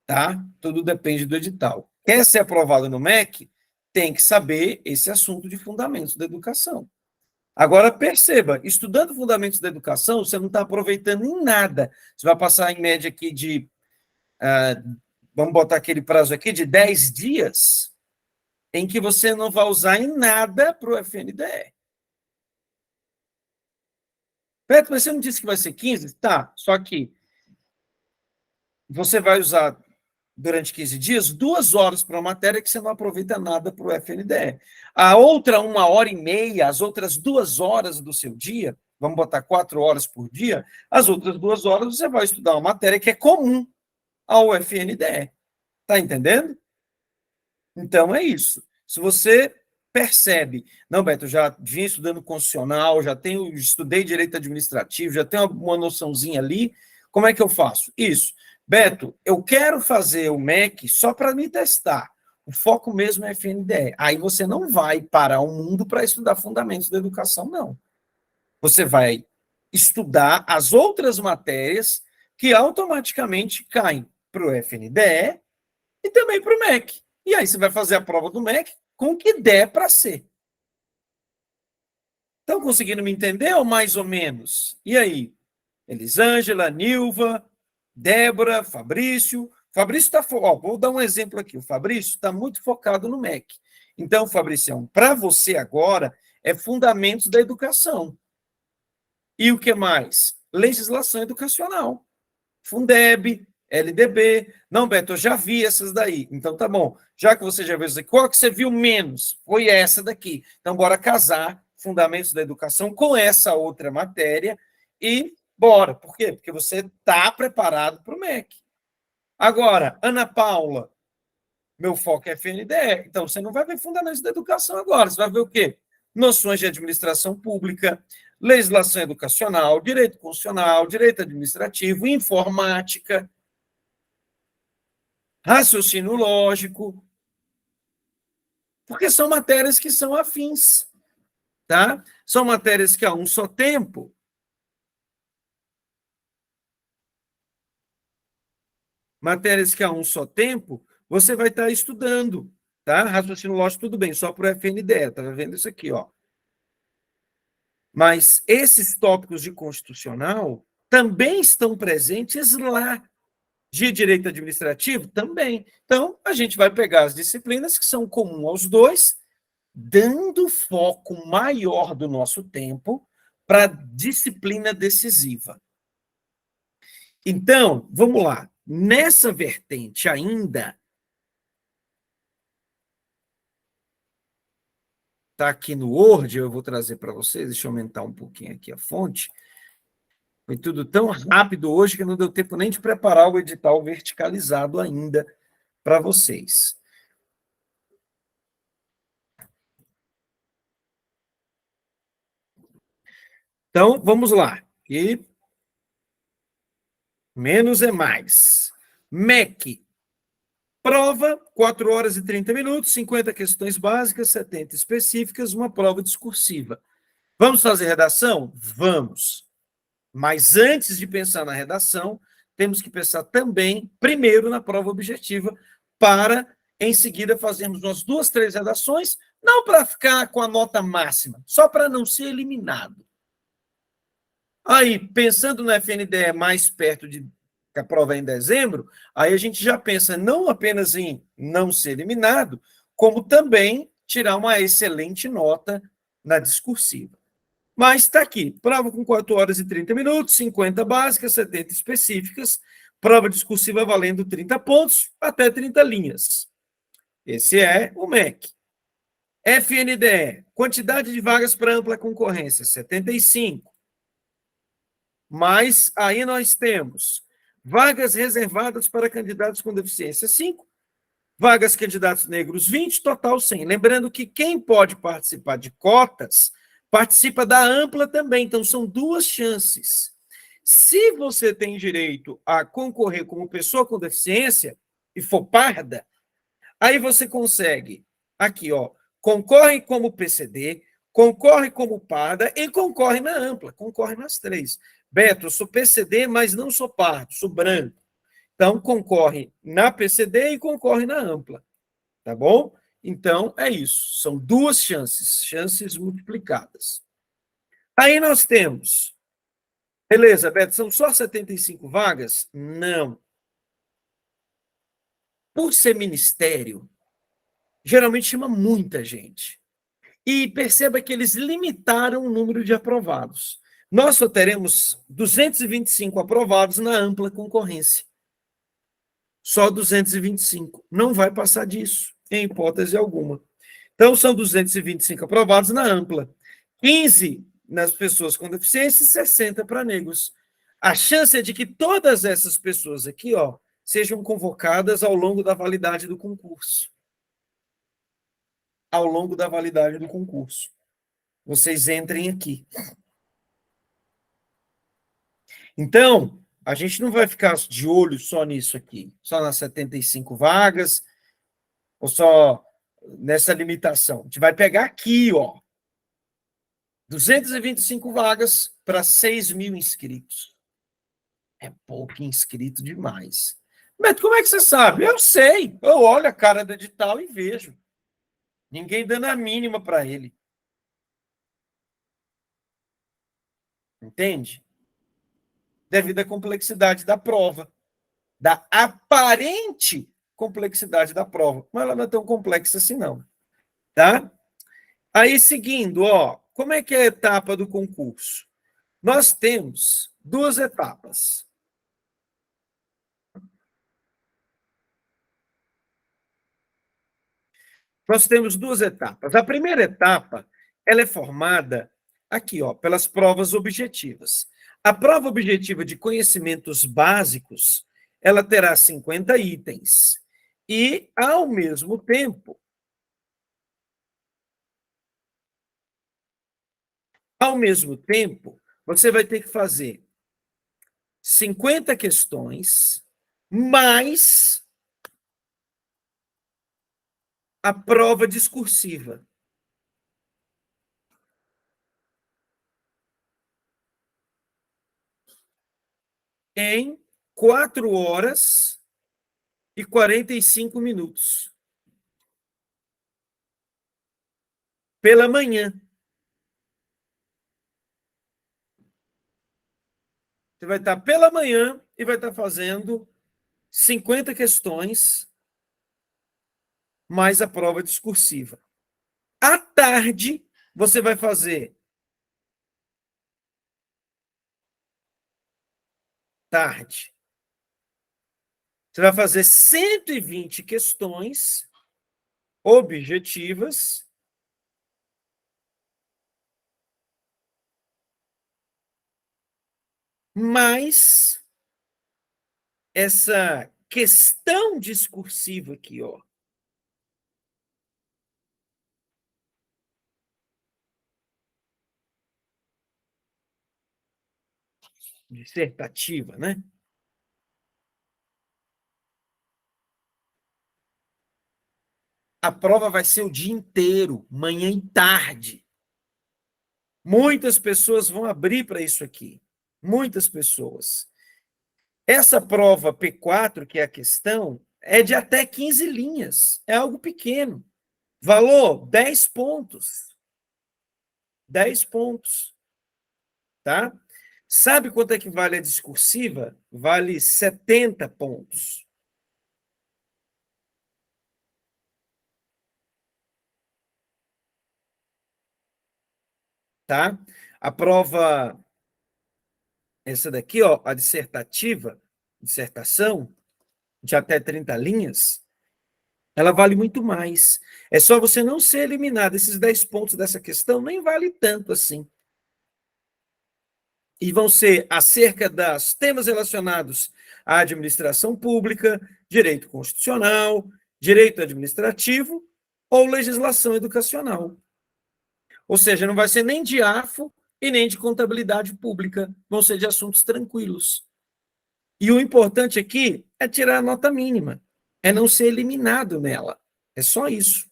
Tá? Tudo depende do edital. Quer ser aprovado no MEC, tem que saber esse assunto de fundamentos da educação. Agora, perceba, estudando fundamentos da educação, você não está aproveitando em nada. Você vai passar, em média, aqui de, vamos botar aquele prazo aqui, de 10 dias, em que você não vai usar em nada para o FNDE. Beto, mas você não disse que vai ser 15? Tá, só que você vai usar durante 15 dias, 2 horas para uma matéria que você não aproveita nada para o FNDE. A outra 1h30, as outras 2 horas do seu dia, vamos botar 4 horas por dia, as outras 2 horas você vai estudar uma matéria que é comum ao FNDE. Está entendendo? Então é isso. Se você percebe, não, Beto, eu já vim estudando constitucional, estudei direito administrativo, já tenho uma noçãozinha ali, como é que eu faço? Isso. Beto, eu quero fazer o MEC só para me testar. O foco mesmo é FNDE. Aí você não vai parar o mundo para estudar fundamentos da educação, não. Você vai estudar as outras matérias que automaticamente caem para o FNDE e também para o MEC. E aí você vai fazer a prova do MEC com o que der para ser. Estão conseguindo me entender ou mais ou menos? E aí? Elisângela, Nilva, Débora, Fabrício. Fabrício está... Vou dar um exemplo aqui. O Fabrício está muito focado no MEC. Então, Fabricião, para você agora é fundamentos da educação. E o que mais? Legislação educacional. Fundeb, LDB. Não, Beto, eu já vi essas daí. Então, tá bom. Já que você já viu isso aqui, qual que você viu menos? Foi essa daqui. Então, bora casar fundamentos da educação com essa outra matéria e bora. Por quê? Porque você está preparado para o MEC. Agora, Ana Paula, meu foco é FNDE. Então, você não vai ver fundamentos da educação agora. Você vai ver o quê? Noções de administração pública, legislação educacional, direito constitucional, direito administrativo, informática, raciocínio lógico, porque são matérias que são afins, tá? São matérias que a um só tempo você vai estar estudando, tá? Raciocínio lógico, tudo bem, só para o FNDE, tá vendo isso aqui, ó. Mas esses tópicos de constitucional também estão presentes lá. De direito administrativo também. Então, a gente vai pegar as disciplinas que são comuns aos dois, dando foco maior do nosso tempo para a disciplina decisiva. Então, vamos lá. Nessa vertente ainda, está aqui no Word, eu vou trazer para vocês, deixa eu aumentar um pouquinho aqui a fonte. Foi tudo tão rápido hoje que não deu tempo nem de preparar o edital verticalizado ainda para vocês. Então, vamos lá. E menos é mais. MEC. Prova, 4 horas e 30 minutos, 50 questões básicas, 70 específicas, uma prova discursiva. Vamos fazer redação? Vamos. Mas antes de pensar na redação, temos que pensar também, primeiro, na prova objetiva, para, em seguida, fazermos umas 2, 3 redações, não para ficar com a nota máxima, só para não ser eliminado. Aí, pensando no FNDE mais perto de que a prova é em dezembro, aí a gente já pensa não apenas em não ser eliminado, como também tirar uma excelente nota na discursiva. Mas está aqui, prova com 4 horas e 30 minutos, 50 básicas, 70 específicas, prova discursiva valendo 30 pontos, até 30 linhas. Esse é o MEC. FNDE, quantidade de vagas para ampla concorrência, 75. Mas aí nós temos vagas reservadas para candidatos com deficiência, 5. Vagas candidatos negros, 20, total 100. Lembrando que quem pode participar de cotas participa da ampla também, então são 2 chances. Se você tem direito a concorrer como pessoa com deficiência e for parda, aí você consegue, aqui, ó, concorre como PCD, concorre como parda e concorre na ampla, concorre nas 3. Beto, eu sou PCD, mas não sou pardo, sou branco. Então, concorre na PCD e concorre na ampla. Tá bom? Então, é isso. São 2 chances, chances multiplicadas. Aí nós temos. Beleza, Beto, são só 75 vagas? Não. Por ser ministério, geralmente chama muita gente. E perceba que eles limitaram o número de aprovados. Nós só teremos 225 aprovados na ampla concorrência. Só 225. Não vai passar disso, em hipótese alguma. Então, são 225 aprovados na ampla. 15 nas pessoas com deficiência e 60 para negros. A chance é de que todas essas pessoas aqui, ó, sejam convocadas ao longo da validade do concurso. Ao longo da validade do concurso. Vocês entrem aqui. Então, a gente não vai ficar de olho só nisso aqui, só nas 75 vagas, ou só nessa limitação. A gente vai pegar aqui, ó, 225 vagas para 6 mil inscritos. É pouco inscrito demais. Mas como é que você sabe? Eu sei. Eu olho a cara do edital e vejo. Ninguém dando a mínima para ele. Entende? Devido à complexidade da prova. Da aparente complexidade da prova. Mas ela não é tão complexa assim, não. Tá? Aí, seguindo, ó, como é que é a etapa do concurso? Nós temos 2 etapas. Nós temos 2 etapas. A primeira etapa, ela é formada aqui, ó, pelas provas objetivas. A prova objetiva de conhecimentos básicos, ela terá 50 itens. E, ao mesmo tempo, você vai ter que fazer 50 questões, mais a prova discursiva. Em 4 horas e 45 minutos. Pela manhã. Você vai estar pela manhã e vai estar fazendo 50 questões, mais a prova discursiva. À tarde, você vai fazer. Tarde. Você vai fazer 120 questões objetivas. Mais essa questão discursiva aqui, ó. dissertativa, né? A prova vai ser o dia inteiro, manhã e tarde. Muitas pessoas vão abrir para isso aqui. Muitas pessoas. Essa prova P4, que é a questão, é de até 15 linhas. É algo pequeno. Valor, 10 pontos. 10 pontos. Tá? Sabe quanto é que vale a discursiva? Vale 70 pontos. Tá? A prova, essa daqui, ó, a dissertativa, dissertação, de até 30 linhas, ela vale muito mais. É só você não ser eliminado. Esses 10 pontos dessa questão nem vale tanto assim. E vão ser acerca dos temas relacionados à administração pública, direito constitucional, direito administrativo ou legislação educacional. Ou seja, não vai ser nem de AFO e nem de contabilidade pública, vão ser de assuntos tranquilos. E o importante aqui é tirar a nota mínima, é não ser eliminado nela. É só isso.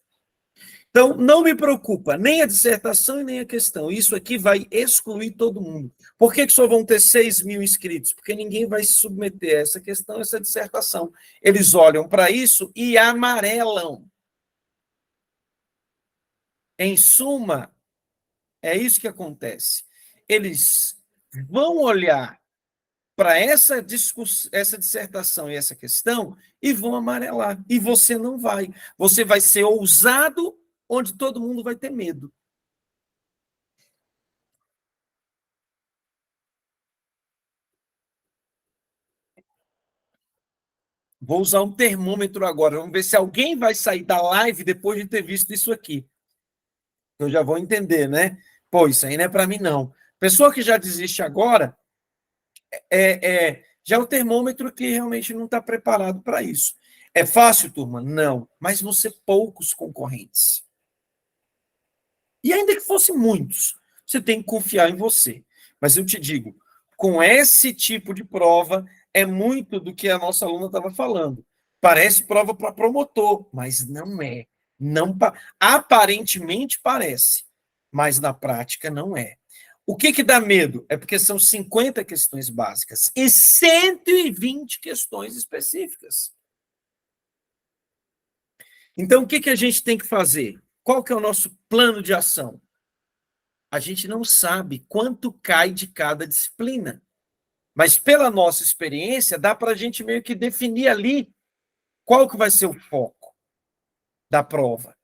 Então, não me preocupa nem a dissertação e nem a questão. Isso aqui vai excluir todo mundo. Por que só vão ter 6 mil inscritos? Porque ninguém vai se submeter a essa questão, a essa dissertação. Eles olham para isso e amarelam. Em suma, é isso que acontece. Eles vão olhar para essa dissertação e essa questão e vão amarelar. E você não vai. Você vai ser ousado onde todo mundo vai ter medo. Vou usar um termômetro agora. Vamos ver se alguém vai sair da live depois de ter visto isso aqui. Eu já vou entender, né? Pô, isso aí não é para mim, não. Pessoa que já desiste agora, já é o termômetro que realmente não está preparado para isso. É fácil, turma? Não. Mas vão ser poucos concorrentes. E ainda que fossem muitos, você tem que confiar em você. Mas eu te digo, com esse tipo de prova, é muito do que a nossa aluna estava falando. Parece prova para promotor, mas não é. Não, aparentemente parece, mas na prática não é. O que dá medo? É porque são 50 questões básicas e 120 questões específicas. Então, o que a gente tem que fazer? Qual que é o nosso plano de ação? A gente não sabe quanto cai de cada disciplina. Mas, pela nossa experiência, dá para a gente meio que definir ali qual que vai ser o foco da prova.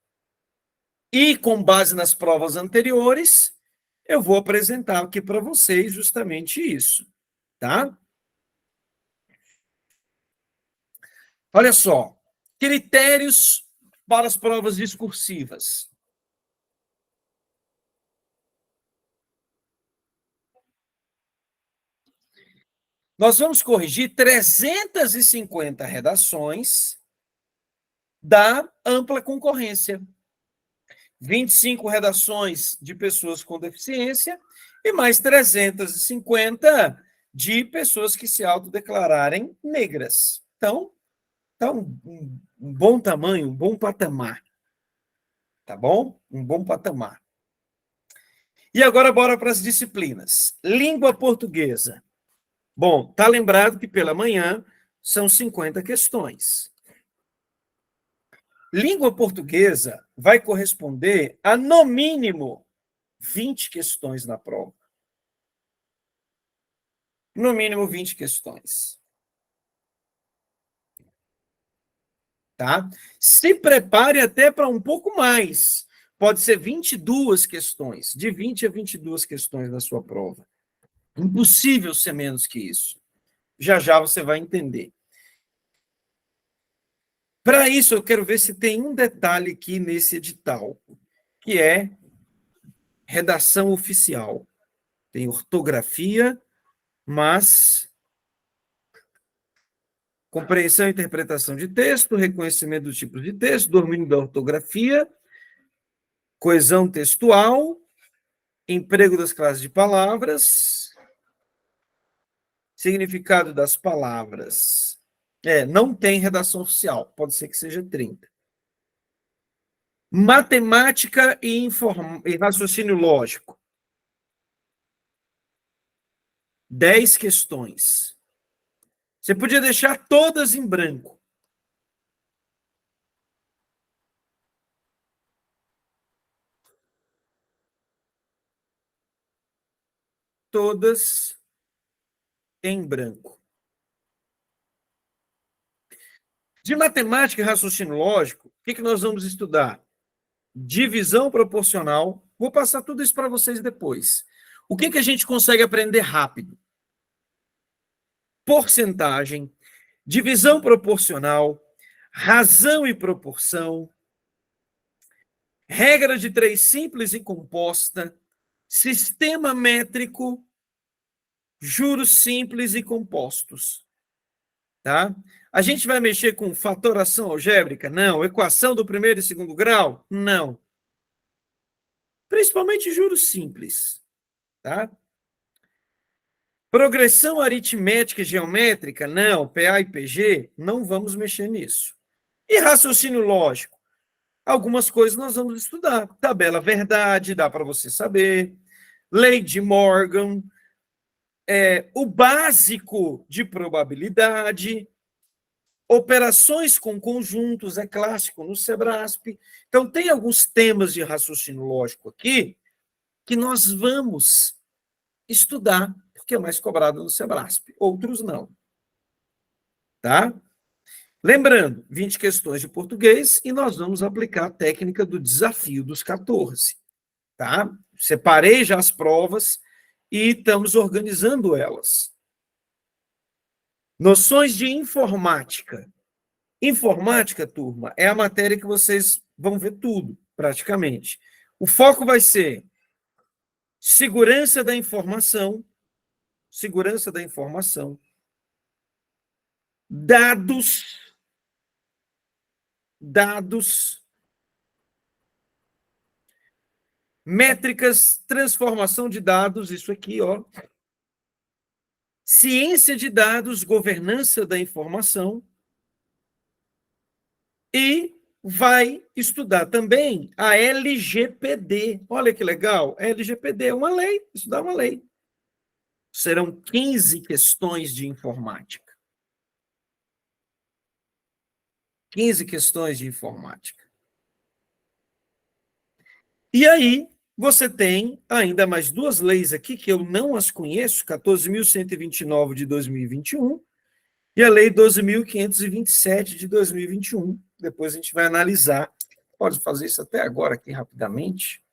E, com base nas provas anteriores, eu vou apresentar aqui para vocês justamente isso. Tá? Olha só, critérios para as provas discursivas. Nós vamos corrigir 350 redações da ampla concorrência. 25 redações de pessoas com deficiência e mais 350 de pessoas que se autodeclararem negras. Então, tá um bom tamanho, um bom patamar. Tá bom? Um bom patamar. E agora, bora para as disciplinas. Língua portuguesa. Bom, tá lembrado que pela manhã são 50 questões. Língua portuguesa vai corresponder a, no mínimo, 20 questões na prova. No mínimo 20 questões. Tá? Se prepare até para um pouco mais. Pode ser 22 questões, de 20 a 22 questões na sua prova. Impossível ser menos que isso. Já já você vai entender. Para isso, eu quero ver se tem um detalhe aqui nesse edital, que é redação oficial. Tem ortografia, mas compreensão e interpretação de texto, reconhecimento dos tipos de texto, domínio da ortografia, coesão textual, emprego das classes de palavras, Significado das palavras. Não tem redação oficial, pode ser que seja 30. Matemática e raciocínio lógico. 10 questões. Você podia deixar todas em branco. Todas em branco. De matemática e raciocínio lógico, o que nós vamos estudar? Divisão proporcional. Vou passar tudo isso para vocês depois. O que a gente consegue aprender rápido? Porcentagem, divisão proporcional, razão e proporção, regra de 3 simples e composta, sistema métrico, juros simples e compostos. Tá? A gente vai mexer com fatoração algébrica? Não. Equação do primeiro e segundo grau? Não. Principalmente juros simples. Tá? Progressão aritmética e geométrica? Não. PA e PG? Não vamos mexer nisso. E raciocínio lógico? Algumas coisas nós vamos estudar. Tabela verdade, dá para você saber. Lei de Morgan. O básico de probabilidade. Operações com conjuntos, é clássico no Sebrasp. Então, tem alguns temas de raciocínio lógico aqui que nós vamos estudar, porque é mais cobrado no Sebrasp. Outros não. Tá? Lembrando, 20 questões de português e nós vamos aplicar a técnica do desafio dos 14. Tá? Separei já as provas e estamos organizando elas. Noções de informática. Informática, turma, é a matéria que vocês vão ver tudo, praticamente. O foco vai ser segurança da informação, dados, métricas, transformação de dados, isso aqui, ó. Ciência de dados, governança da informação. E vai estudar também a LGPD. Olha que legal, a LGPD é uma lei, estudar uma lei. Serão 15 questões de informática. 15 questões de informática. E aí, você tem ainda mais 2 leis aqui que eu não as conheço, 14.129 de 2021 e a Lei 12.527 de 2021. Depois a gente vai analisar. Pode fazer isso até agora aqui rapidamente.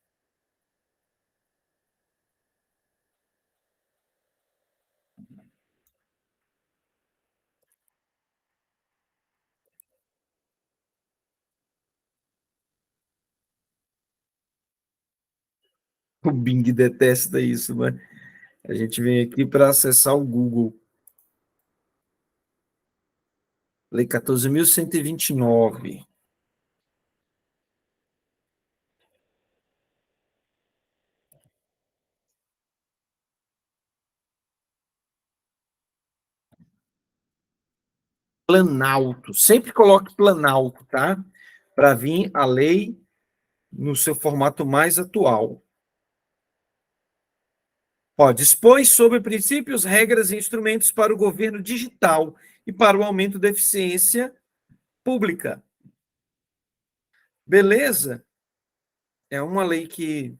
O Bing detesta isso, mas a gente vem aqui para acessar o Google. Lei 14.129. Planalto. Sempre coloque Planalto, tá? Para vir a lei no seu formato mais atual. Dispõe sobre princípios, regras e instrumentos para o governo digital e para o aumento da eficiência pública. Beleza? É uma lei que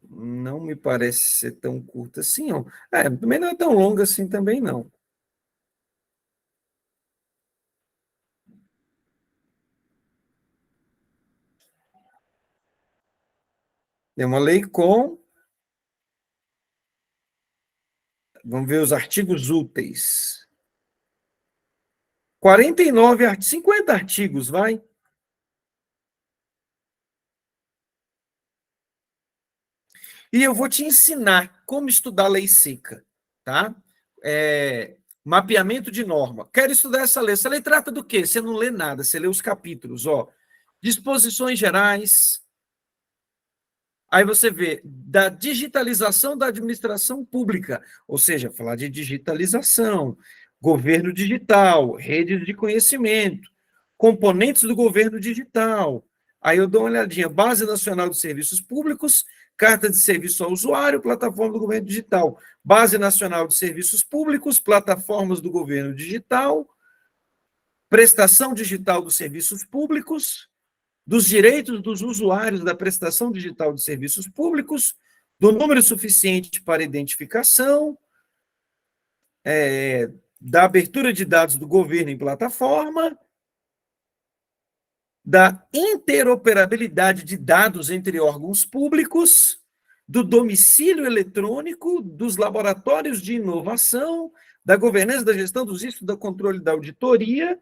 não me parece ser tão curta assim, não. Também não é tão longa assim também, não. É uma lei com... Vamos ver os artigos úteis. 49 artigos, 50 artigos, vai. E eu vou te ensinar como estudar lei seca, tá? Mapeamento de norma. Quero estudar essa lei. Essa lei trata do quê? Você não lê nada, você lê os capítulos, ó. Disposições gerais, Aí você vê da digitalização da administração pública, ou seja, falar de digitalização, governo digital, redes de conhecimento, componentes do governo digital. Aí eu dou uma olhadinha, Base Nacional de Serviços Públicos, Carta de Serviço ao Usuário, Plataforma do Governo Digital, Base Nacional de Serviços Públicos, Plataformas do Governo Digital, Prestação Digital dos Serviços Públicos, dos direitos dos usuários da prestação digital de serviços públicos, do número suficiente para identificação, da abertura de dados do governo em plataforma, da interoperabilidade de dados entre órgãos públicos, do domicílio eletrônico, dos laboratórios de inovação, da governança, da gestão dos riscos, do controle da auditoria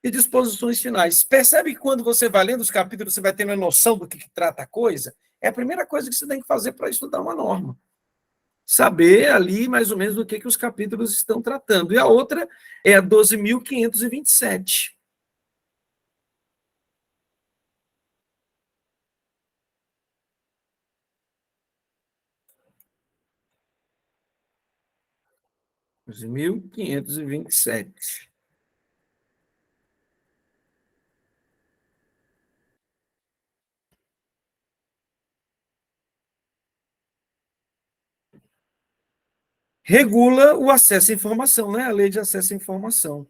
e disposições finais. Percebe que quando você vai lendo os capítulos, você vai tendo a noção do que trata a coisa? É a primeira coisa que você tem que fazer para estudar uma norma. Saber ali, mais ou menos, do que os capítulos estão tratando. E a outra é a 12.527. Mil quinhentos e vinte e sete. Regula o acesso à informação, né? A lei de acesso à informação.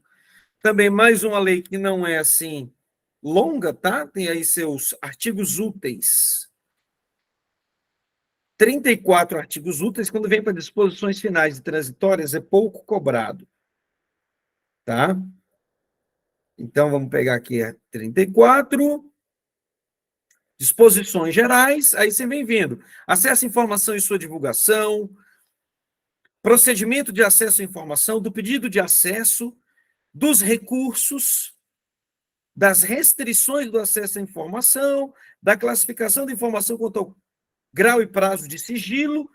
Também mais uma lei que não é assim longa, tá? Tem aí seus artigos úteis. 34 artigos úteis, quando vem para disposições finais e transitórias, é pouco cobrado. Tá? Então, vamos pegar aqui a 34. Disposições gerais, aí você vem vendo. Acesso à informação e sua divulgação, procedimento de acesso à informação, do pedido de acesso, dos recursos, das restrições do acesso à informação, da classificação da informação quanto ao grau e prazo de sigilo,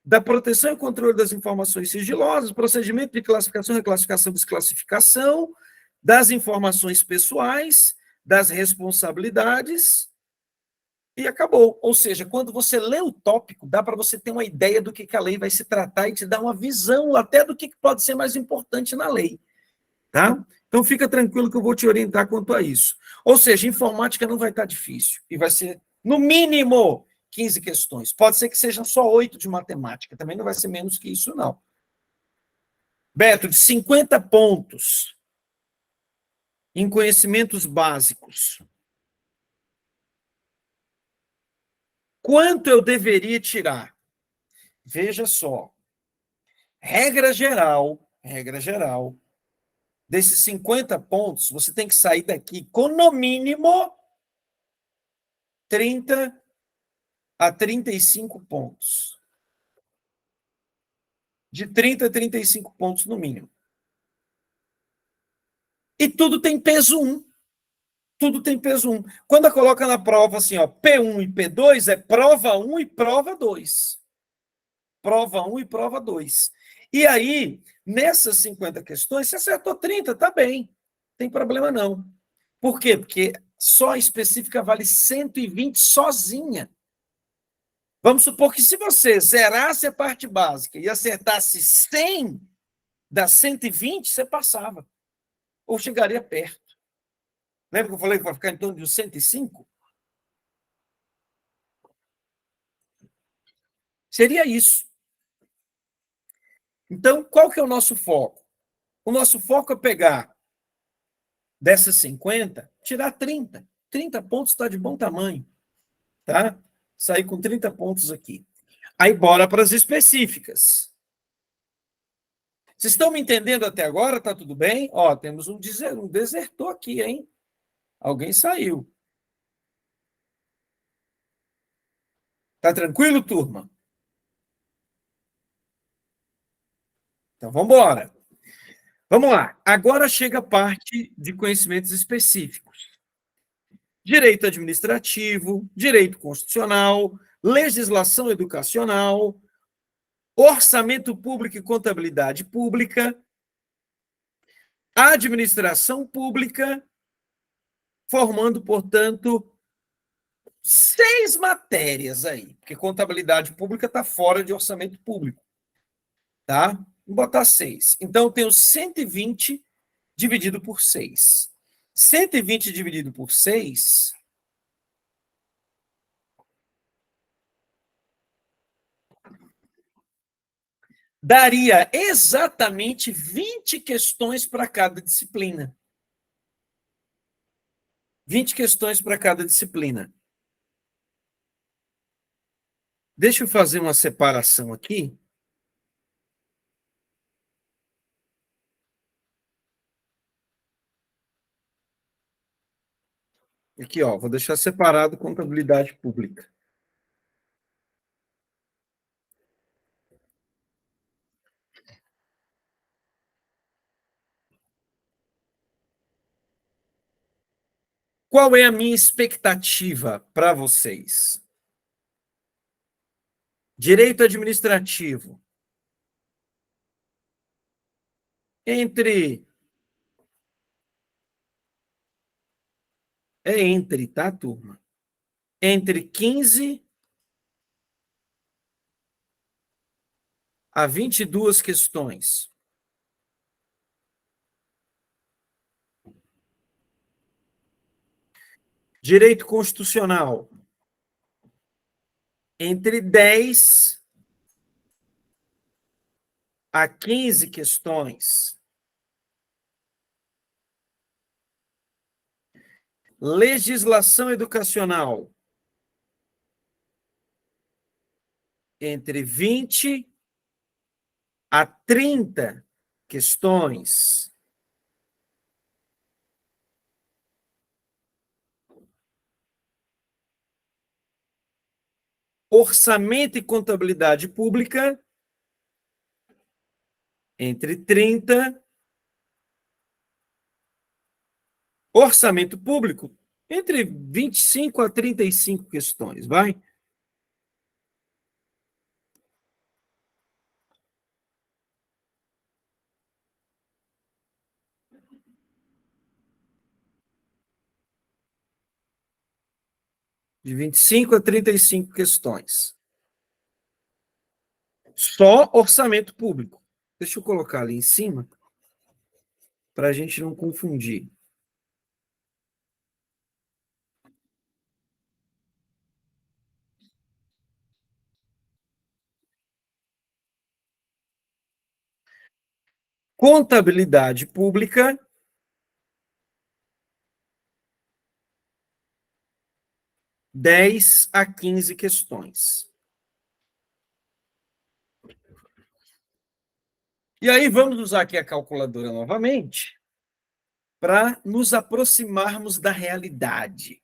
da proteção e controle das informações sigilosas, procedimento de classificação, reclassificação, desclassificação, das informações pessoais, das responsabilidades, e acabou. Ou seja, quando você lê o tópico, dá para você ter uma ideia do que a lei vai se tratar e te dar uma visão até do que pode ser mais importante na lei. Tá? Então, fica tranquilo que eu vou te orientar quanto a isso. Ou seja, informática não vai estar difícil. E vai ser, no mínimo, 15 questões. Pode ser que sejam só 8 de matemática. Também não vai ser menos que isso, não. Beto, de 50 pontos em conhecimentos básicos, quanto eu deveria tirar? Veja só. Regra geral, desses 50 pontos, você tem que sair daqui com, no mínimo, 30 a 35 pontos. De 30 a 35 pontos, no mínimo. E tudo tem peso 1. Tudo tem peso 1. Quando coloca na prova assim, ó, P1 e P2, é prova 1 e prova 2. Prova 1 e prova 2. E aí, nessas 50 questões, se acertou 30, tá bem. Não tem problema não. Por quê? Porque só a específica vale 120 sozinha. Vamos supor que se você zerasse a parte básica e acertasse 100 das 120, você passava. Ou chegaria perto. Lembra que eu falei que vai ficar em torno de 105? Seria isso. Então, qual que é o nosso foco? O nosso foco é pegar dessas 50, tirar 30. 30 pontos está de bom tamanho. Tá? Sair com 30 pontos aqui. Aí, bora para as específicas. Vocês estão me entendendo até agora? Tá tudo bem? Ó, temos um desertor aqui, hein? Alguém saiu. Tá tranquilo, turma? Então, vamos embora. Vamos lá. Agora chega a parte de conhecimentos específicos. Direito administrativo, direito constitucional, legislação educacional, orçamento público e contabilidade pública, administração pública, formando, portanto, 6 matérias aí, porque contabilidade pública está fora de orçamento público, tá? Vou botar 6. Então, eu tenho 120 dividido por 6. 120 dividido por 6 daria exatamente 20 questões para cada disciplina. 20 questões para cada disciplina. Deixa eu fazer uma separação aqui. Aqui, ó, vou deixar separado contabilidade pública. Qual é a minha expectativa para vocês? Direito administrativo. Entre. É entre, tá, turma? Entre 15 a 22 questões. Direito constitucional. Entre 10 a 15 questões. Legislação educacional. Entre 20 a 30 questões. Orçamento e contabilidade pública, entre 30. Orçamento público, entre 25 a 35 questões, vai? De 25 a 35 questões. Só orçamento público. Deixa eu colocar ali em cima, para a gente não confundir. Contabilidade pública, 10 a 15 questões. E aí vamos usar aqui a calculadora novamente para nos aproximarmos da realidade,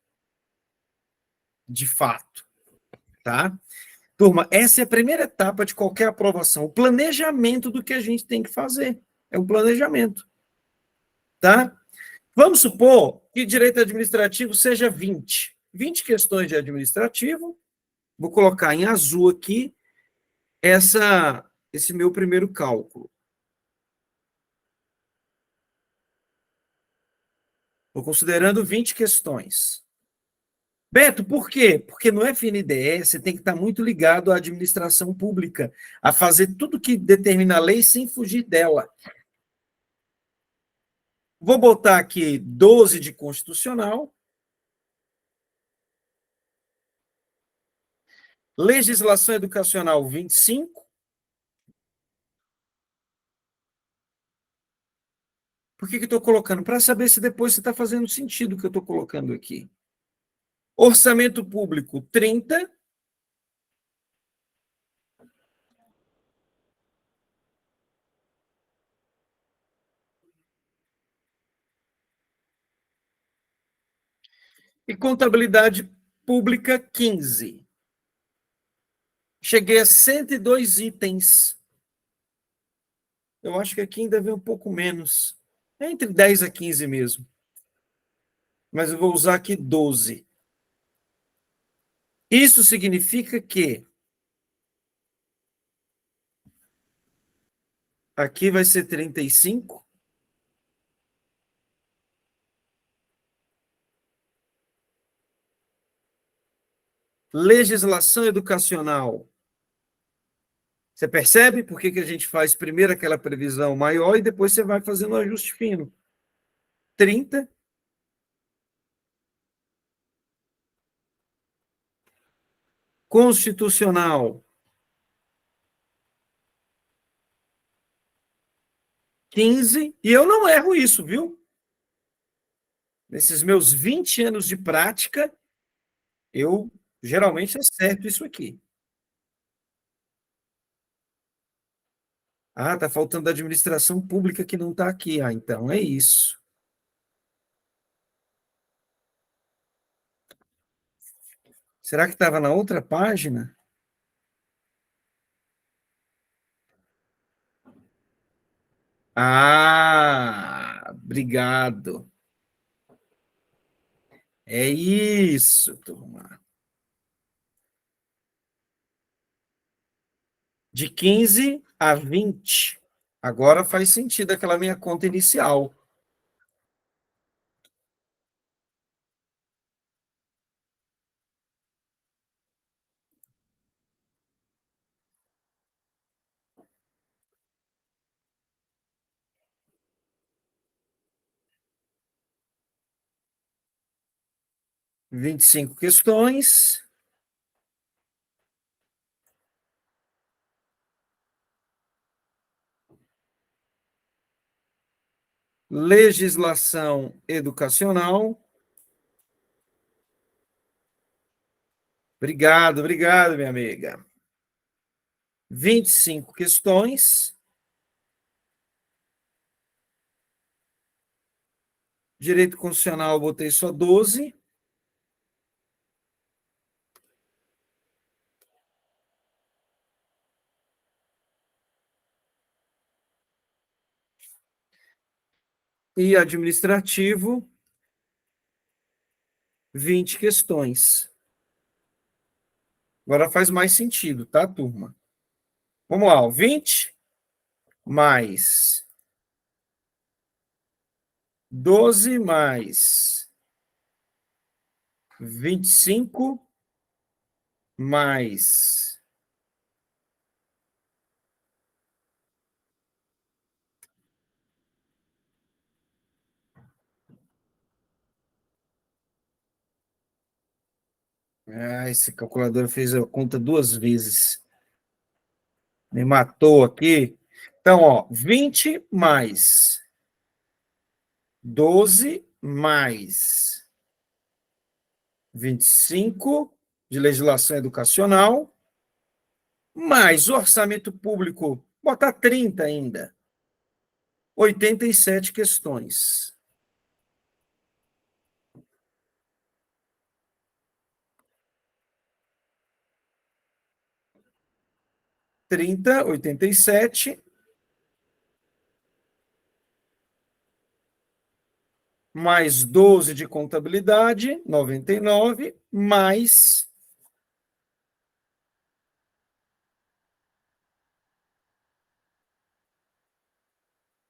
de fato, tá? Turma, essa é a primeira etapa de qualquer aprovação, o planejamento do que a gente tem que fazer. É um planejamento, tá? Vamos supor que direito administrativo seja 20. 20 questões de administrativo. Vou colocar em azul aqui esse meu primeiro cálculo. Estou considerando 20 questões. Beto, por quê? Porque no FNDE você tem que estar muito ligado à administração pública, a fazer tudo que determina a lei sem fugir dela. Vou botar aqui 12 de constitucional. Legislação educacional 25. Por que eu estou colocando? Para saber se depois você está fazendo sentido o que eu estou colocando aqui. Orçamento público 30. E contabilidade pública 15. Cheguei a 102 itens. Eu acho que aqui ainda vem um pouco menos. É entre 10 a 15 mesmo. Mas eu vou usar aqui 12. Isso significa que aqui vai ser 35. Legislação educacional. Você percebe por que a gente faz primeiro aquela previsão maior e depois você vai fazendo um ajuste fino? 30. Constitucional. 15. E eu não erro isso, viu? Nesses meus 20 anos de prática, eu geralmente acerto isso aqui. Ah, tá faltando a administração pública que não está aqui. Ah, então é isso. Será que estava na outra página? Ah, obrigado. É isso, turma. De 15 a 20. Agora faz sentido aquela minha conta inicial. R$ 25 questões. Legislação educacional. Obrigado, obrigado, minha amiga. 25 questões. Direito constitucional, botei só 12. E administrativo, 20 questões. Agora faz mais sentido, tá, turma? Vamos lá, 20 mais 12 mais 25 mais 'esse calculador fez a conta duas vezes. Me matou aqui. Então, ó, 20 mais 12 mais 25 de legislação educacional, mais orçamento público, botar 30 ainda. 87 questões. Trinta, 87, mais 12 de contabilidade, 99, mais.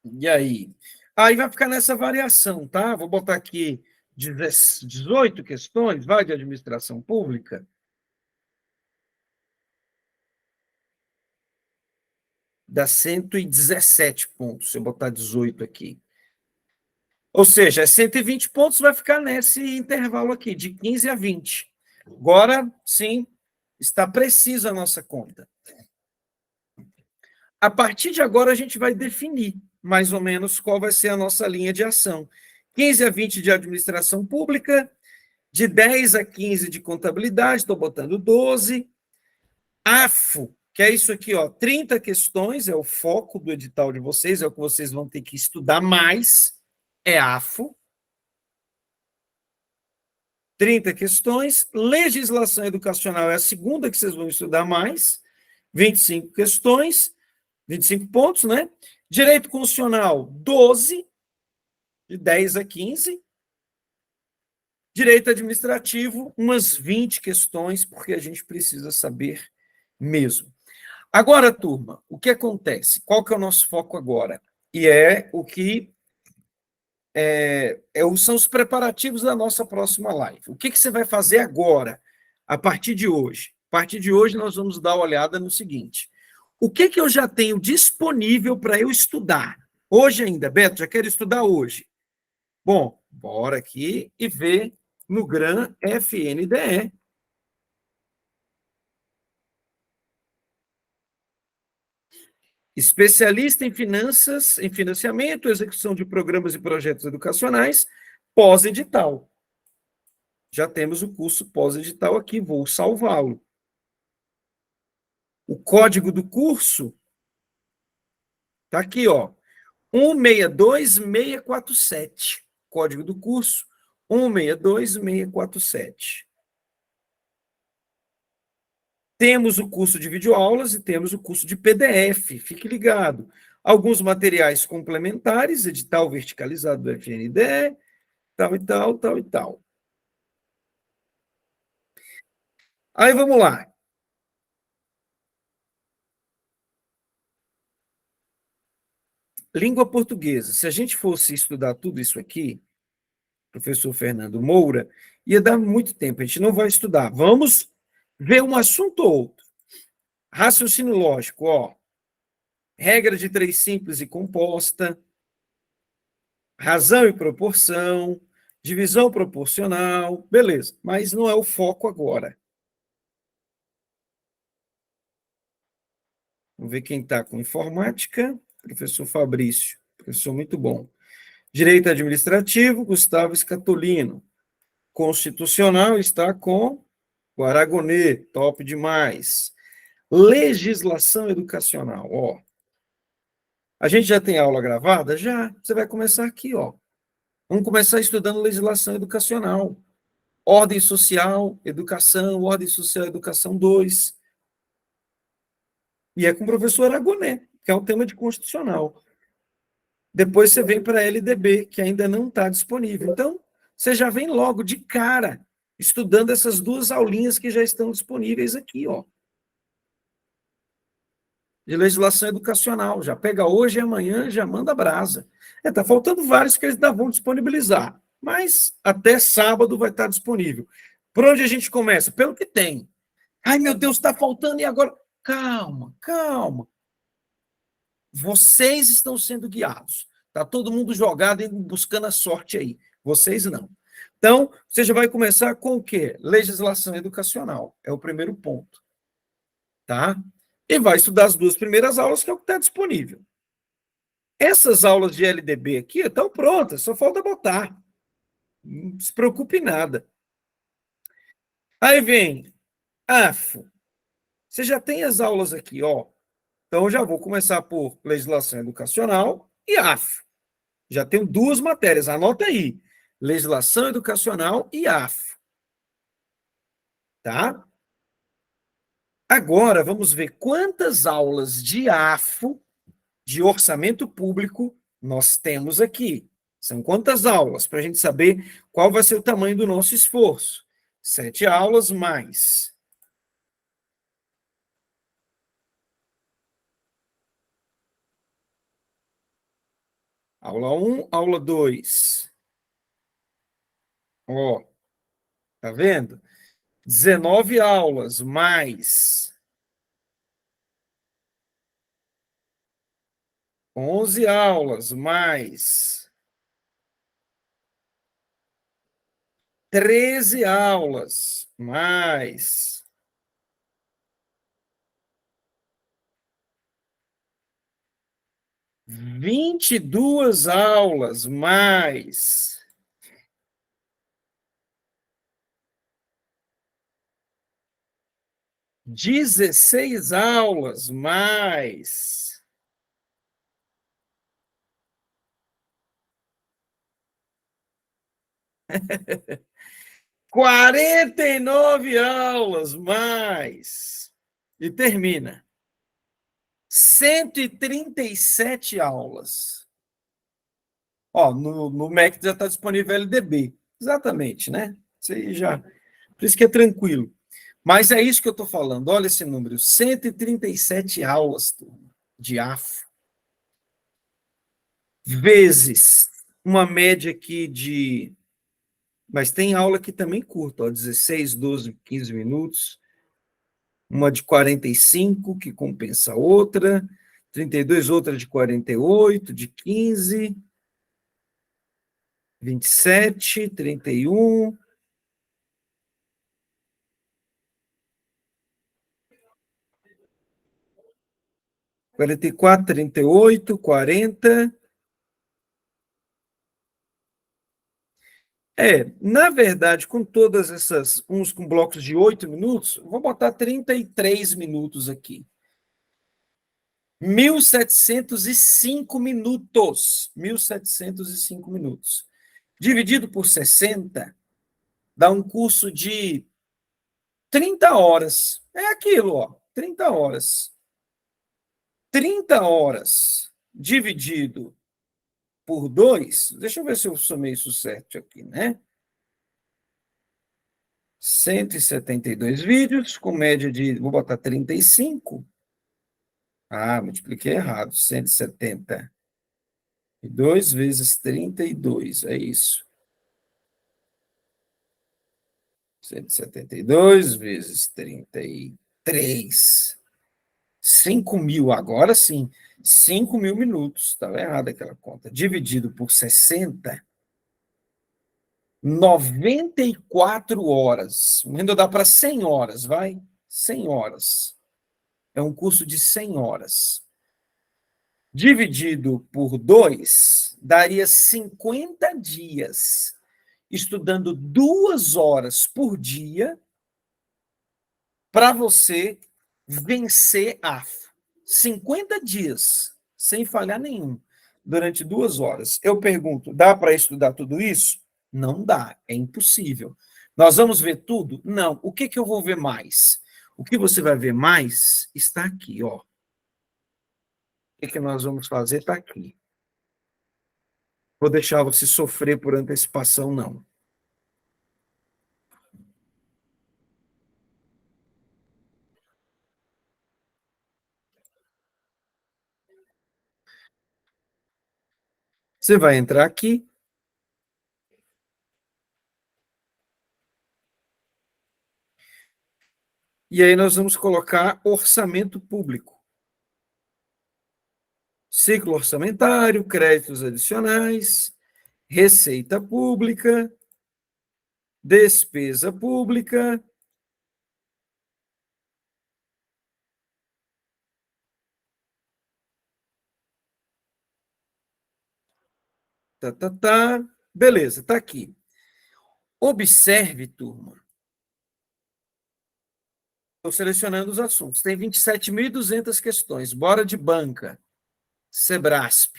E aí? Aí vai ficar nessa variação, tá? Vou botar aqui 18 questões, vai, de administração pública. Dá 117 pontos, se eu botar 18 aqui. Ou seja, 120 pontos vai ficar nesse intervalo aqui, de 15 a 20. Agora, sim, está precisa a nossa conta. A partir de agora, a gente vai definir mais ou menos qual vai ser a nossa linha de ação. 15 a 20 de administração pública, de 10 a 15 de contabilidade, estou botando 12. AFO, que é isso aqui, ó, 30 questões, é o foco do edital de vocês, é o que vocês vão ter que estudar mais, é AFO. 30 questões. Legislação educacional é a segunda que vocês vão estudar mais, 25 questões, 25 pontos, né? Direito constitucional, 12, de 10 a 15. Direito administrativo, umas 20 questões, porque a gente precisa saber mesmo. Agora, turma, o que acontece? Qual que é o nosso foco agora? E é o que são os preparativos da nossa próxima live. O que você vai fazer agora? A partir de hoje. A partir de hoje, nós vamos dar uma olhada no seguinte. O que, que eu já tenho disponível para eu estudar? Hoje ainda, Beto, já quero estudar hoje. Bom, bora aqui e ver no GRAM FNDE. Especialista em finanças, em financiamento, execução de programas e projetos educacionais, pós-edital. Já temos o curso pós-edital aqui, vou salvá-lo. O código do curso está aqui, ó, 162647. Código do curso, 162647. Temos o curso de videoaulas e temos o curso de PDF, fique ligado. Alguns materiais complementares, edital verticalizado do FNDE, tal e tal, tal e tal. Aí vamos lá. Língua portuguesa. Se a gente fosse estudar tudo isso aqui, professor Fernando Moura, ia dar muito tempo. A gente não vai estudar. Vamos ver um assunto ou outro. Raciocínio lógico, ó. Regra de três simples e composta. Razão e proporção. Divisão proporcional. Beleza, mas não é o foco agora. Vamos ver quem está com informática. Professor Fabrício. Professor muito bom. Direito administrativo, Gustavo Scatolino. Constitucional está com o Aragonê, top demais. Legislação educacional, ó. A gente já tem aula gravada? Já. Você vai começar aqui, ó. Vamos começar estudando legislação educacional. Ordem social, educação, ordem social, educação 2. E é com o professor Aragonê, que é o tema de constitucional. Depois você vem para a LDB, que ainda não está disponível. Então, você já vem logo de cara, estudando essas duas aulinhas que já estão disponíveis aqui, ó. De legislação educacional. Já pega hoje e amanhã, já manda brasa. Tá faltando vários que eles ainda vão disponibilizar, mas até sábado vai estar disponível. Por onde a gente começa? Pelo que tem. Ai, meu Deus, está faltando e agora? Calma, calma. Vocês estão sendo guiados. Está todo mundo jogado e buscando a sorte aí. Vocês não. Então, você já vai começar com o quê? Legislação educacional. É o primeiro ponto. Tá? E vai estudar as duas primeiras aulas, que é o que está disponível. Essas aulas de LDB aqui estão prontas, só falta botar. Não se preocupe em nada. Aí vem AFO. Você já tem as aulas aqui, ó. Então, eu já vou começar por legislação educacional e AFO. Já tenho duas matérias, anota aí. Legislação educacional e AFO. Tá? Agora, vamos ver quantas aulas de AFO, de orçamento público, nós temos aqui. São quantas aulas? Para a gente saber qual vai ser o tamanho do nosso esforço. 7 aulas mais. Aula 1, aula 2. Ó, tá vendo? 19 aulas mais 11 aulas mais 13 aulas mais 22 aulas mais 16 aulas mais 49 aulas mais e termina. 137 aulas. Ó, no Mac já está disponível LDB. Exatamente, né? Isso aí já. Por isso que é tranquilo. Mas é isso que eu estou falando. Olha esse número: 137 aulas, turma, de AFO. Vezes uma média aqui de Mas tem aula que também curta, ó, 16, 12, 15 minutos. Uma de 45, que compensa a outra. 32, outra de 48, de 15. 27, 31. 44, 38, 40. Na verdade, com todas essas, uns com blocos de 8 minutos, vou botar 33 minutos aqui. 1.705 minutos. 1.705 minutos. Dividido por 60, dá um curso de 30 horas. É aquilo, ó, 30 horas. 30 horas dividido por 2, deixa eu ver se eu somei isso certo aqui, né? 172 vídeos, com média de, vou botar 35. Ah, multipliquei errado. 172 vezes 32, é isso. 172 vezes 33. 5.000, agora sim. 5.000 minutos. Estava errada aquela conta. Dividido por 60, 94 horas. Ainda dá para 100 horas, vai? 100 horas. É um curso de 100 horas. Dividido por 2, daria 50 dias, estudando 2 horas por dia, para você vencer a 50 dias, sem falhar nenhum, durante 2 horas. Eu pergunto, dá para estudar tudo isso? Não dá, é impossível. Nós vamos ver tudo? Não. O que eu vou ver mais? O que você vai ver mais está aqui, ó. O que nós vamos fazer está aqui. Vou deixar você sofrer por antecipação, não. Você vai entrar aqui. E aí nós vamos colocar orçamento público. Ciclo orçamentário, créditos adicionais, receita pública, despesa pública. Beleza, está aqui. Observe, turma. Estou selecionando os assuntos. Tem 27.200 questões. Bora de banca. Sebrasp.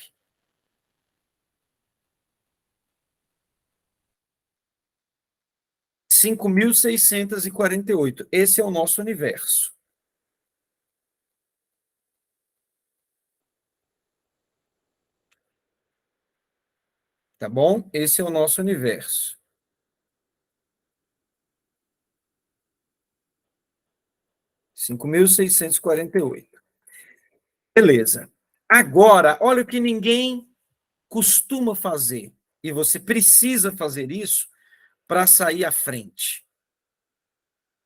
5.648. Esse é o nosso universo. Tá bom? Esse é o nosso universo. 5.648. Beleza. Agora, olha o que ninguém costuma fazer, e você precisa fazer isso para sair à frente.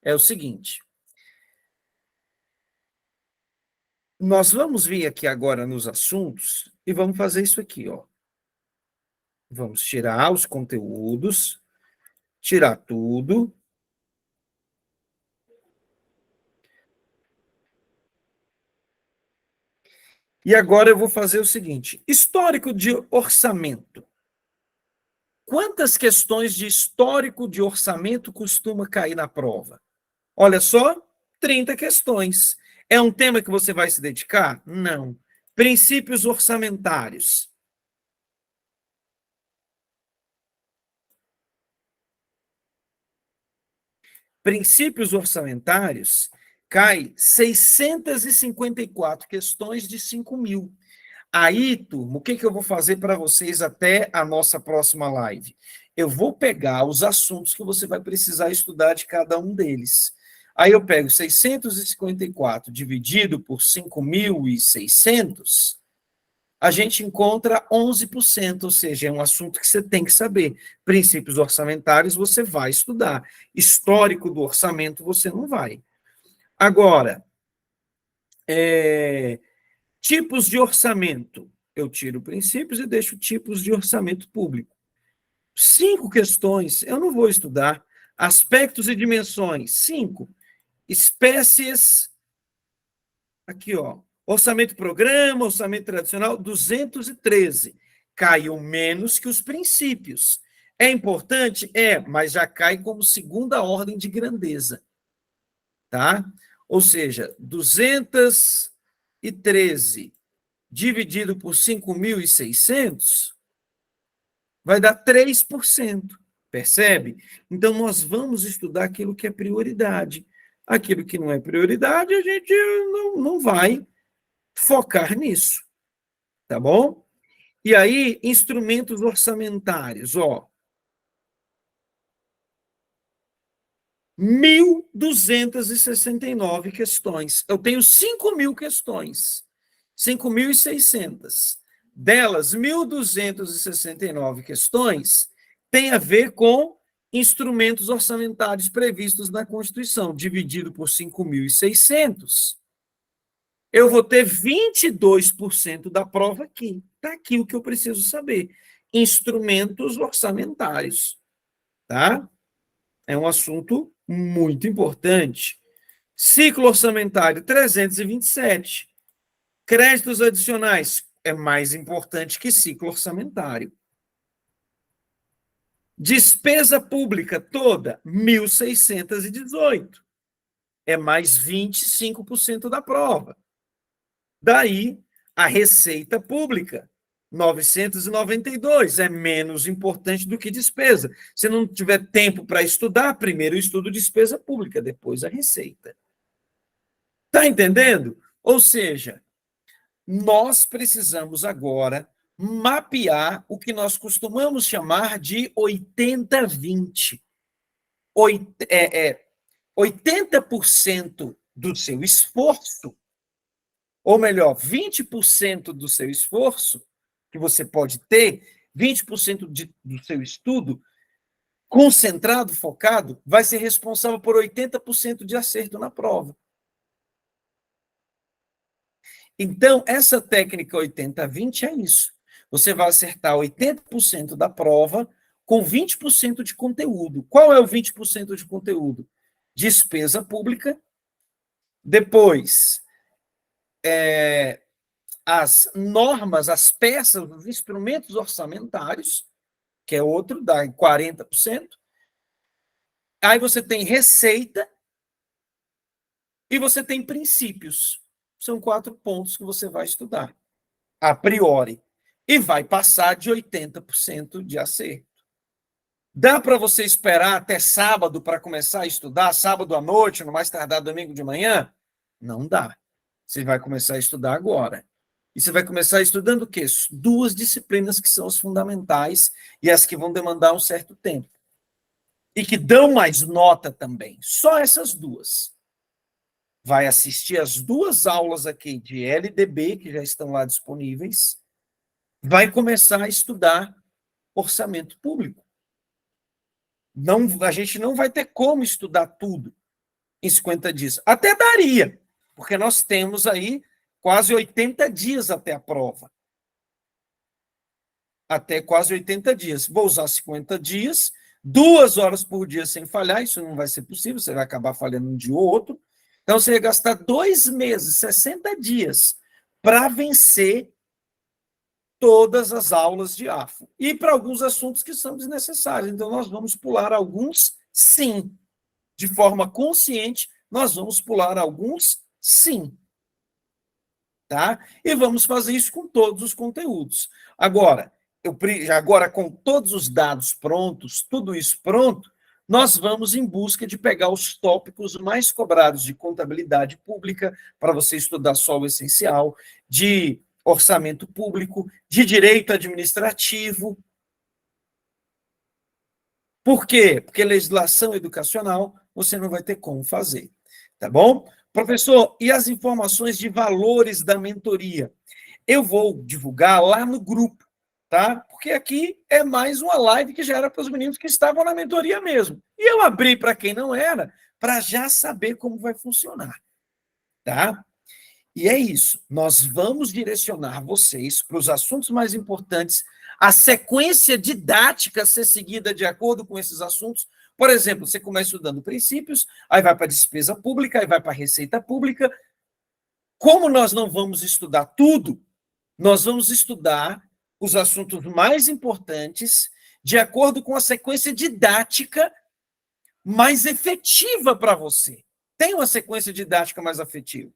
É o seguinte. Nós vamos vir aqui agora nos assuntos e vamos fazer isso aqui, ó. Vamos tirar os conteúdos, tirar tudo. E agora eu vou fazer o seguinte: histórico de orçamento. Quantas questões de histórico de orçamento costuma cair na prova? Olha só, 30 questões. É um tema que você vai se dedicar? Não. Princípios orçamentários. Princípios orçamentários cai 654 questões de 5.000. Aí, turma, o que eu vou fazer para vocês até a nossa próxima live? Eu vou pegar os assuntos que você vai precisar estudar de cada um deles. Aí eu pego 654 dividido por 5.600, a gente encontra 11%, ou seja, é um assunto que você tem que saber. Princípios orçamentários você vai estudar. Histórico do orçamento você não vai. Agora, tipos de orçamento. Eu tiro princípios e deixo tipos de orçamento público. 5 questões, eu não vou estudar. Aspectos e dimensões, 5. Espécies, aqui, ó. Orçamento programa, orçamento tradicional, 213. Caiu menos que os princípios. É importante? É, mas já cai como segunda ordem de grandeza. Tá? Ou seja, 213 dividido por 5.600 vai dar 3%. Percebe? Então, nós vamos estudar aquilo que é prioridade. Aquilo que não é prioridade, a gente não vai focar nisso. Tá bom? E aí, instrumentos orçamentários, ó. 1.269 questões. Eu tenho 5.000 questões. 5.600. Delas, 1.269 questões têm a ver com instrumentos orçamentários previstos na Constituição. Dividido por 5.600, eu vou ter 22% da prova aqui. Está aqui o que eu preciso saber. Instrumentos orçamentários. Tá? É um assunto muito importante. Ciclo orçamentário 327. Créditos adicionais é mais importante que ciclo orçamentário. Despesa pública toda, 1.618. É mais 25% da prova. Daí, a receita pública, 992, é menos importante do que despesa. Se não tiver tempo para estudar, primeiro eu estudo despesa pública, depois a receita. Está entendendo? Ou seja, nós precisamos agora mapear o que nós costumamos chamar de 80-20. 80% do seu esforço, ou melhor, 20% do seu esforço, que você pode ter, 20% do seu estudo, concentrado, focado, vai ser responsável por 80% de acerto na prova. Então, essa técnica 80-20 é isso. Você vai acertar 80% da prova com 20% de conteúdo. Qual é o 20% de conteúdo? Despesa pública. Depois, as normas, as peças, os instrumentos orçamentários, que é outro, dá 40%. Aí você tem receita e você tem princípios. São 4 pontos que você vai estudar, a priori. E vai passar de 80% de acerto. Dá para você esperar até sábado para começar a estudar, sábado à noite, no mais tardar domingo de manhã? Não dá. Você vai começar a estudar agora. E você vai começar estudando o quê? 2 disciplinas que são as fundamentais e as que vão demandar um certo tempo. E que dão mais nota também. Só essas 2. Vai assistir as 2 aulas aqui de LDB, que já estão lá disponíveis. Vai começar a estudar orçamento público. Não, a gente não vai ter como estudar tudo em 50 dias. Até daria, porque nós temos aí quase 80 dias até a prova. Até quase 80 dias. Vou usar 50 dias, 2 horas por dia sem falhar, isso não vai ser possível, você vai acabar falhando um dia ou outro. Então, você vai gastar 2 meses, 60 dias, para vencer todas as aulas de AFO. E para alguns assuntos que são desnecessários. Então, nós vamos pular alguns, sim. De forma consciente, nós vamos pular alguns, sim. Tá? E vamos fazer isso com todos os conteúdos. Agora, com todos os dados prontos, tudo isso pronto, nós vamos em busca de pegar os tópicos mais cobrados de contabilidade pública, para você estudar só o essencial, de orçamento público, de direito administrativo. Por quê? Porque legislação educacional você não vai ter como fazer. Tá bom? Professor, e as informações de valores da mentoria? eu vou divulgar lá no grupo, tá? Porque aqui é mais uma live que já era para os meninos que estavam na mentoria mesmo. E eu abri para quem não era, para já saber como vai funcionar, tá? E é isso. Nós vamos direcionar vocês para os assuntos mais importantes, a sequência didática a ser seguida de acordo com esses assuntos. Por exemplo, você começa estudando princípios, aí vai para a despesa pública, aí vai para a receita pública. Como nós não vamos estudar tudo, nós vamos estudar os assuntos mais importantes de acordo com a sequência didática mais efetiva para você. Tem uma sequência didática mais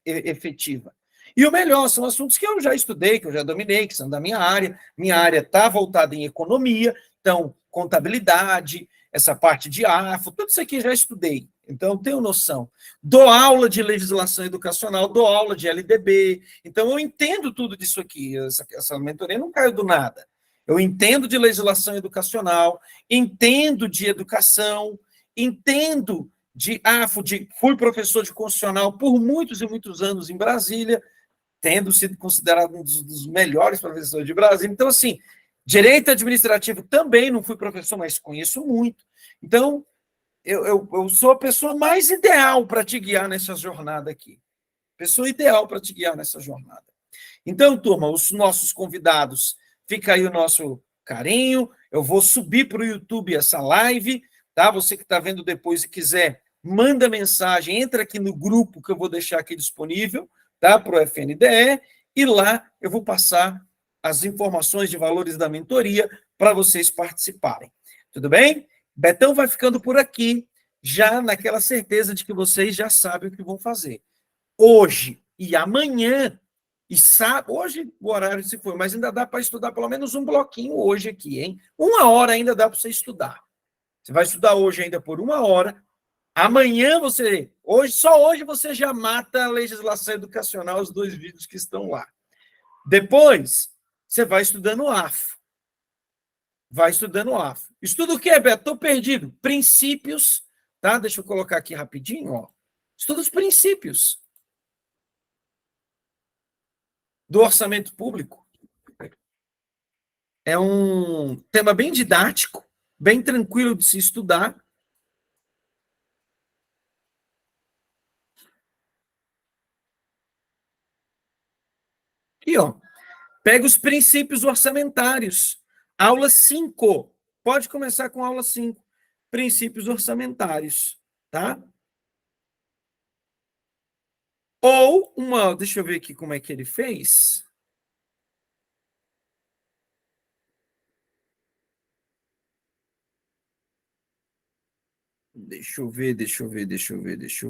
efetiva. E o melhor, são assuntos que eu já estudei, que eu já dominei, que são da minha área. Minha área está voltada em economia, então, contabilidade, essa parte de AFO, tudo isso aqui eu já estudei. Então, eu tenho noção. Dou aula de legislação educacional, dou aula de LDB. Então, eu entendo tudo disso aqui. Essa mentoria não caiu do nada. Eu entendo de legislação educacional, entendo de educação, entendo de AFO, fui professor de constitucional por muitos e muitos anos em Brasília, tendo sido considerado um dos melhores professores de Brasília. Então, assim, direito administrativo também não fui professor, mas conheço muito. Então, eu sou a pessoa mais ideal para te guiar nessa jornada aqui. Pessoa ideal para te guiar nessa jornada. Então, turma, os nossos convidados, fica aí o nosso carinho. Eu vou subir para o YouTube essa live, tá? Você que está vendo depois e quiser, manda mensagem, entra aqui no grupo que eu vou deixar aqui disponível, tá? Para o FNDE, e lá eu vou passar as informações de valores da mentoria para vocês participarem. Tudo bem? Betão vai ficando por aqui, já naquela certeza de que vocês já sabem o que vão fazer. Hoje e amanhã, e sabe, hoje o horário se foi, mas ainda dá para estudar pelo menos um bloquinho hoje aqui, hein? 1 hora ainda dá para você estudar. Você vai estudar hoje ainda por 1 hora. Amanhã só hoje você já mata a legislação educacional, os 2 vídeos que estão lá. Depois, você vai estudando AFO. Vai estudando AFO. Estuda o quê, Beto? Estou perdido. Princípios, tá? Deixa eu colocar aqui rapidinho, ó. Estuda os princípios do orçamento público. É um tema bem didático, bem tranquilo de se estudar. E, ó, pega os princípios orçamentários. Aula 5. Pode começar com aula 5. Princípios orçamentários, tá? Ou deixa eu ver aqui como é que ele fez. Deixa eu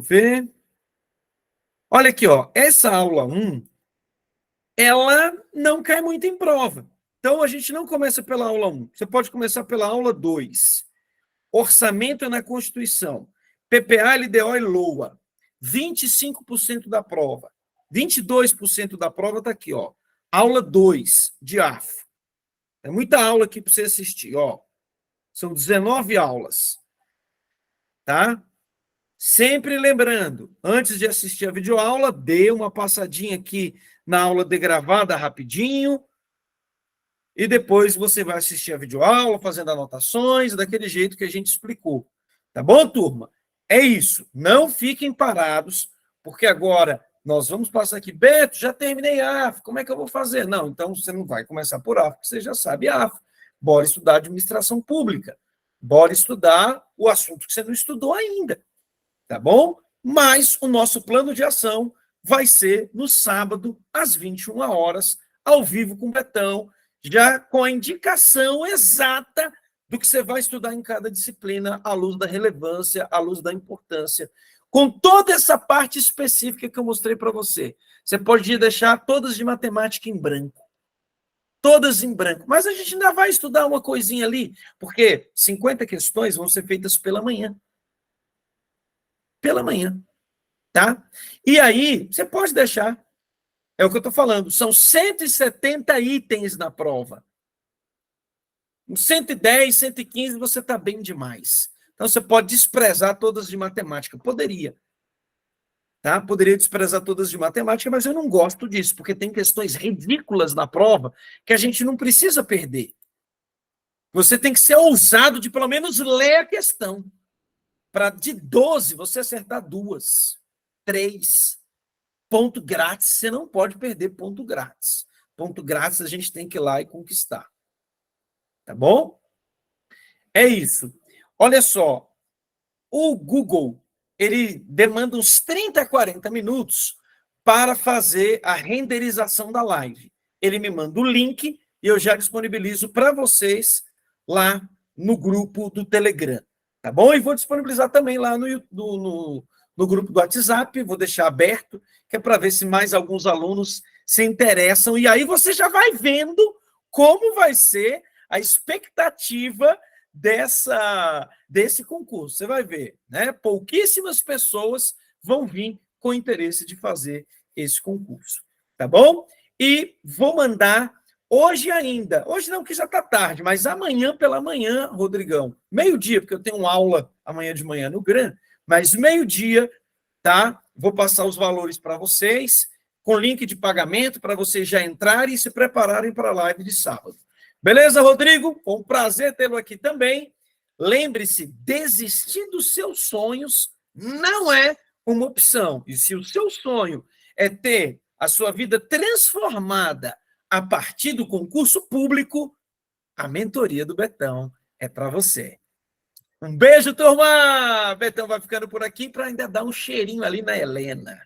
ver. Olha aqui, ó, essa aula 1, ela não cai muito em prova. Então, a gente não começa pela aula 1. Você pode começar pela aula 2. Orçamento na Constituição. PPA, LDO e LOA. 25% da prova. 22% da prova está aqui, ó. Aula 2 de AFO. É muita aula aqui para você assistir, ó. São 19 aulas. Tá? Sempre lembrando, antes de assistir a videoaula, dê uma passadinha aqui na aula degravada rapidinho, e depois você vai assistir a videoaula, fazendo anotações, daquele jeito que a gente explicou. Tá bom, turma? É isso. Não fiquem parados, porque agora nós vamos passar aqui. Beto, já terminei a AFO, como é que eu vou fazer? Não, então você não vai começar por AFO, porque você já sabe a AFO. Bora estudar administração pública. Bora estudar o assunto que você não estudou ainda. Tá bom? Mas o nosso plano de ação vai ser no sábado, às 21 horas, ao vivo com o Betão, já com a indicação exata do que você vai estudar em cada disciplina, à luz da relevância, à luz da importância, com toda essa parte específica que eu mostrei para você. Você pode deixar todas de matemática em branco. Todas em branco. Mas a gente ainda vai estudar uma coisinha ali, porque 50 questões vão ser feitas pela manhã. Pela manhã, tá? E aí, você pode deixar. É o que eu estou falando. São 170 itens na prova. Com 110, 115, você está bem demais. Então, você pode desprezar todas de matemática. Poderia. tá? Poderia desprezar todas de matemática, mas eu não gosto disso, porque tem questões ridículas na prova que a gente não precisa perder. Você tem que ser ousado de pelo menos ler a questão. Para de 12 você acertar 2, 3. Ponto grátis, você não pode perder ponto grátis. Ponto grátis a gente tem que ir lá e conquistar. Tá bom? É isso. Olha só, o Google, ele demanda uns 30 a 40 minutos para fazer a renderização da live. Ele me manda o link e eu já disponibilizo para vocês lá no grupo do Telegram. Tá bom? E vou disponibilizar também lá no grupo do WhatsApp, vou deixar aberto, que é para ver se mais alguns alunos se interessam. E aí você já vai vendo como vai ser a expectativa desse concurso. Você vai ver, né? Pouquíssimas pessoas vão vir com interesse de fazer esse concurso, tá bom? E vou mandar hoje ainda, hoje não, que já está tarde, mas amanhã pela manhã, Rodrigão, meio-dia, porque eu tenho aula amanhã de manhã no GRAN, mas meio-dia, tá? Vou passar os valores para vocês, com link de pagamento, para vocês já entrarem e se prepararem para a live de sábado. Beleza, Rodrigo? Foi um prazer tê-lo aqui também. Lembre-se, desistir dos seus sonhos não é uma opção. E se o seu sonho é ter a sua vida transformada a partir do concurso público, a mentoria do Betão é para você. Um beijo, turma! Betão vai ficando por aqui para ainda dar um cheirinho ali na Helena.